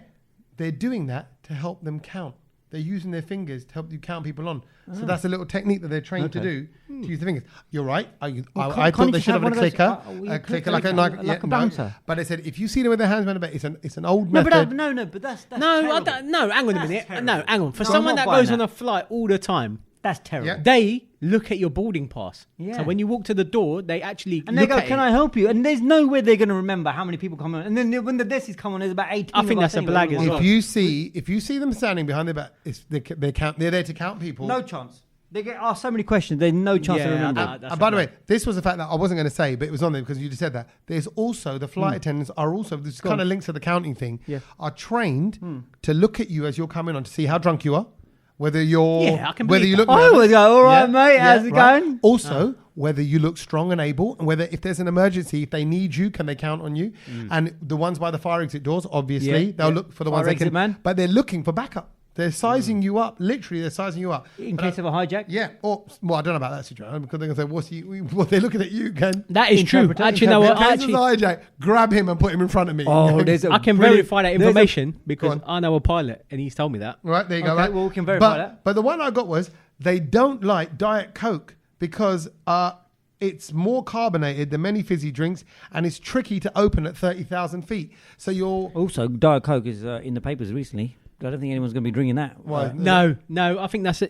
They're doing that to help them count. They're using their fingers to help you count people on. So that's a little technique that they're trained to do, to use the fingers. You're right. I can't thought you they just should have have a one of those- clicker. you A click clicker like a like a bouncer? But they said if you see them with their hands behind their back, it's an old No, method. but that's No, I terrible. don't, no, hang on a That's minute. terrible. No, hang on. For No, someone I'm that not buying goes on that. a flight all the time, That's terrible. Yeah. they look at your boarding pass. Yeah. So when you walk to the door, they actually And they look go, at "Can it. I help you?" And there's no way they're going to remember how many people come on. And then when the desks come on, there's about 18. I think of us that's a anyway, blag as everyone well. goes, If you see them standing behind their back, they're there to count people. No chance. They get asked so many questions. There's no chance Yeah, of remembering. I know. That's And by a the way, blag. this was a fact that I wasn't going to say, but it was on there because you just said that. There's also the flight attendants are also this kind of links to the counting thing. Yeah. Are trained to look at you as you're coming on to see how drunk you are, whether you're Yeah, I can whether believe you that. look. I nervous. always go, "All right, Yeah, mate, yeah, how's it right. going?" Also, whether you look strong and able, and whether if there's an emergency, if they need you, can they count on you? And the ones by the fire exit doors, obviously, Yeah, they'll yeah. look for the Fire ones they exit can. man. But they're looking for backup. They're sizing you up. Literally, they're sizing you up. In But case of a hijack. yeah, or well, I don't know about that situation because they're going to say, "What they're looking at you, Ken." That is true. Interpret- Actually, no, If I Ken's a hijack, grab him and put him in front of me. Oh, there's a I can brilliant- verify that there's a- information because on. I know a pilot and he's told me that. Right, there you go. Okay, Right? well, we can verify that. But the one I got was they don't like Diet Coke because it's more carbonated than many fizzy drinks and it's tricky to open at 30,000 feet. So you're Also, Diet Coke is in the papers recently. I don't think anyone's going to be drinking that. Why? No, I think that's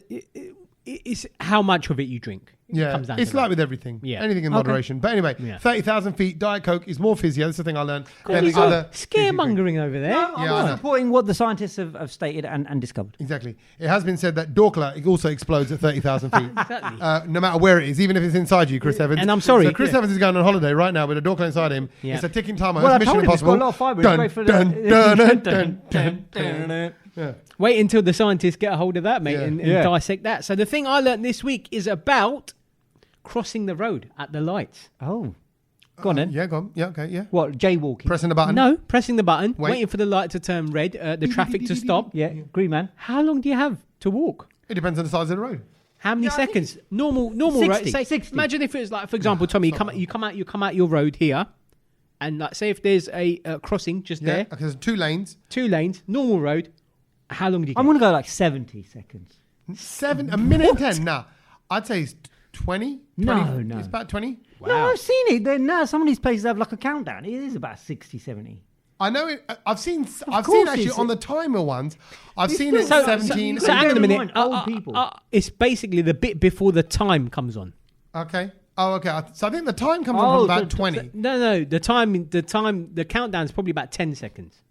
it's how much of it you drink. It Yeah, comes down it's to like that. with everything. Yeah. Anything in Okay. moderation. But anyway, Yeah. 30,000 feet, Diet Coke is more fizzy. That's the thing I learned. than He's the other all fizzy drink. scaremongering over there. I'm Yeah, I know. supporting what the scientists have stated and discovered. Exactly. It has been said that Dorkla also explodes at 30,000 feet. Exactly. No matter where it is, even if it's inside you, Chris Evans. And I'm sorry, So Chris yeah. Evans is going on holiday right now with a Dorkla inside him. Yeah. It's a ticking timer. Well, I it's Mission told him it's got Impossible. a lot of fibre. It's great for the- Yeah. Wait until the scientists get a hold of that, mate, Yeah. and Yeah. dissect that. So the thing I learnt this week is about crossing the road at the lights. Oh, go on then. Yeah, go on. Yeah, okay, yeah. What, jaywalking? Pressing the button. No, pressing the button, Wait. waiting for the light to turn red, the traffic to stop. Yeah, green man. How long do you have to walk? It depends on the size of the road. How many Yeah, I think seconds? Normal 60, road. Say, 60. Imagine if it was like, for example, Tommy, you come out your road here, And like, say if there's a crossing just there, Okay, there's 2 lanes. 2 lanes, normal road, how long do you get? I'm going to go like 70 seconds. A minute and 10. Nah, I'd say it's 20. No. It's about 20. Wow. No, I've seen it. Now some of these places have like a countdown. It is about 60, 70. I know it. I've seen course actually it's- on the timer ones. I've It's seen it still- 17. So hang on a minute. Mind, old people. It's basically the bit before the time comes on. Okay. Oh, okay. So I think the time comes on from about 20. No. The countdown's probably about 10 seconds.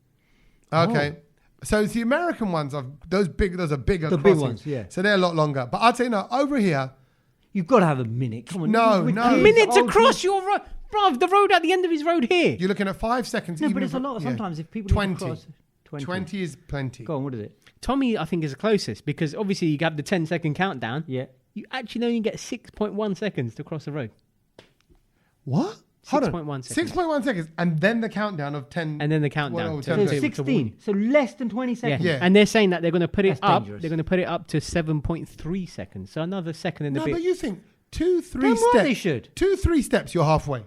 Okay. So it's the American ones. Those are bigger. The big crossings. ones, yeah. So they're a lot longer. But I'd say no. Over here, You've got to have a minute. Come on. No, with no. A kids, minute to old cross people. your road. Bruv, the road at the end of his road here. you're looking at 5 seconds. No, even but it's if- a lot. yeah. Sometimes if people 20. need to cross, 20 is plenty. Go on, what is it? Tommy, I think, is the closest because obviously you have the 10-second countdown. Yeah. You actually only get 6.1 seconds to cross the road. What? Hold on. 6.1 seconds. 6.1 seconds, and then the countdown of 10. And then the countdown. Well, to- So Okay. to- to 16. warn you. So less than 20 seconds. Yeah. And they're saying that they're going to put it That's up. dangerous. They're going to put it up to 7.3 seconds. So another second and a No, bit. but you think 2, 3 Damn right steps. they should. 2, 3 steps, you're halfway.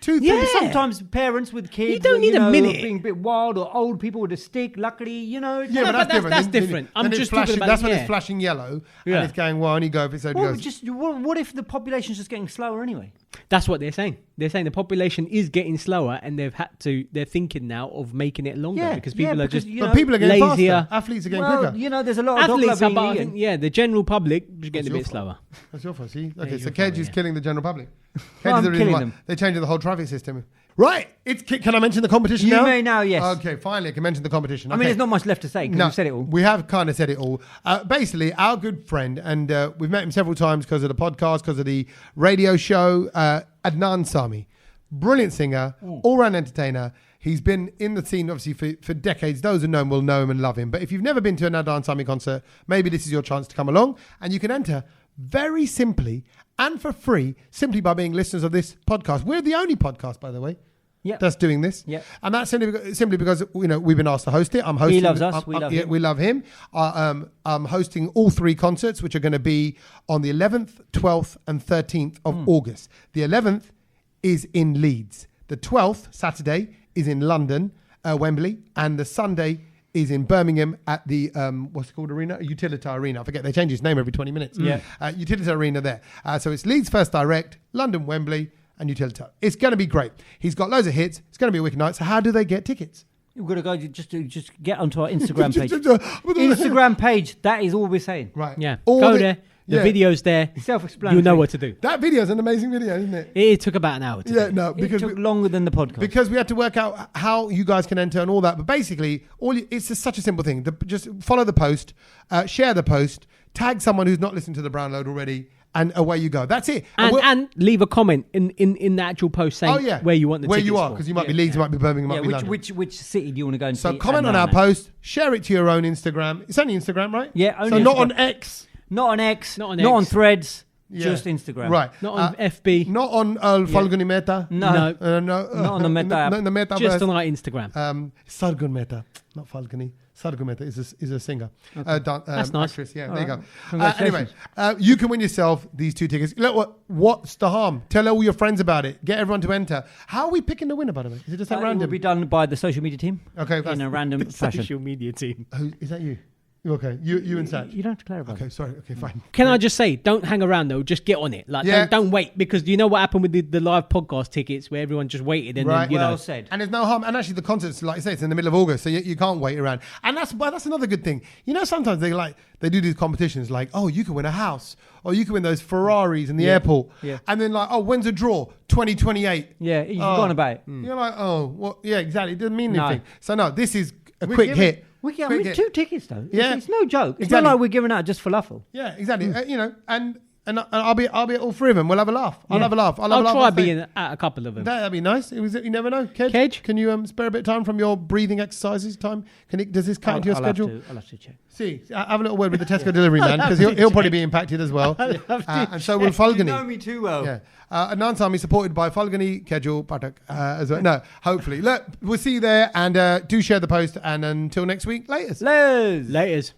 2, 3 Yeah. steps. Sometimes parents with kids, You don't need a minute. being a bit wild, or old people with a stick. Luckily, Yeah, No, but but that's different. that's Then- different. then I'm it's just talking flashing, about- That's when yeah. it's flashing yellow, Yeah. and it's going, well, only go if it's Well, goes. what if the population's just getting slower anyway? That's what they're saying. They're saying the population is getting slower, and they're thinking now of making it longer Yeah, because people are because, just you But know, people are getting lazier. faster. Athletes are getting well, quicker. you know, there's a lot of athletes. dog But I loving think, the general public is getting a your bit fault. slower. That's your fault, see? Okay, your so fault, Kedge is yeah. killing the general public. Well, Kedge I'm is the reason killing why them. they changed the whole traffic system. Right. Can I mention the competition You now? may now, yes. Okay, finally, I can mention the competition. I mean, Okay. there's not much left to say because we've said it all. We have kind of said it all. Basically, our good friend, and we've met him several times because of the podcast, because of the radio show, Adnan Sami. Brilliant singer, all-round entertainer. He's been in the scene, obviously, for decades. Those who know him will know him and love him. But if you've never been to an Adnan Sami concert, maybe this is your chance to come along. And you can enter very simply and for free, simply by being listeners of this podcast. We're the only podcast, by the way, Yep. that's doing this. Yep. And that's simply because we've been asked to host it. I'm hosting. loves us. We love him. We love him. I'm hosting all 3 concerts, which are going to be on the 11th, 12th, and 13th of August. The 11th is in Leeds. The 12th, Saturday, is in London, Wembley, and the Sunday is in Birmingham at the what's it called arena? Utilita Arena. I forget, they change its name every 20 minutes. Yeah. Utilita Arena there. So it's Leeds First Direct, London Wembley, and Utilita. It's going to be great. He's got loads of hits. It's going to be a wicked night. So how do they get tickets? You've got to go just get onto our Instagram page. Instagram. Instagram page. That is all we're saying. Right. Yeah, All go the- there. The yeah. video's there. Self-explanatory. You know what to do. That video is an amazing video, isn't it? It took about an hour. To Yeah, do. no, It because took longer than the podcast. because we had to work out how you guys can enter and all that. But basically, it's just such a simple thing. Just follow the post, share the post, tag someone who's not listened to the Brown Load already, and away you go. That's it. And leave a comment in the actual post saying where you want the where tickets you are, for. because you might be Leeds, you might be Birmingham, you yeah, might be London. which city do you want to go and So see? comment on Adnan our at? post, share it to your own Instagram. It's only Instagram, right? Yeah, only So not Instagram. on X. Not on X. Not on Not on X. Threads. Yeah. Just Instagram. Right. Not on FB. Not on Falguni Meta. No. No. No. Not on the Meta app. No, the Metaverse. Just on our Instagram. Sargun Mehta, not Falguni. Sargun Mehta is a singer. That's nice. Actress, yeah, All there you right. go. Congratulations. Anyway, you can win yourself these 2 tickets. Look, what's the harm? Tell all your friends about it. Get everyone to enter. How are we picking the winner, by the way? Is it just at It will random? be done by the social media team Okay, in a random fashion. Social media team. Is that you? Okay, you and Satch. You don't have to clarify. Okay, sorry. Okay, fine. Can I just say, don't hang around though. Just get on it. Like, Yeah. don't wait, because you know what happened with the live podcast tickets where everyone just waited and Right. then, you Well know. said. And there's no harm. And actually, the concert's, like I say, it's in the middle of August, so you can't wait around. And that's another good thing. You know, sometimes they do these competitions like, oh, you can win a house, or you can win those Ferraris in the airport. Yeah. And then like, oh, when's a draw? 2028. Yeah, you've Oh. forgotten about it. You're like, oh, well, yeah, exactly. It doesn't mean No. anything. So no, this is a quick hit. I Quick mean, hit. 2 tickets though. Yeah. It's no joke. It's Exactly. not like we're giving out just falafel. Yeah, exactly. And I'll be at all 3 of them. We'll have a laugh. I'll Yeah. have a laugh. I'll try on stage. being at a couple of them. That'd be nice. You never know. Kedge? Can you spare a bit of time from your breathing exercises time? Does this cut into your schedule? I'll have to check. See, have a little word with the Tesco delivery man, because he'll probably be impacted as well. And so will You know Falguni. me too well. Yeah. Adnan Sami supported by Falguni, Kejul, Patak as well. No, hopefully. Look, we'll see you there, and do share the post, and until next week, latest. Les. Laters.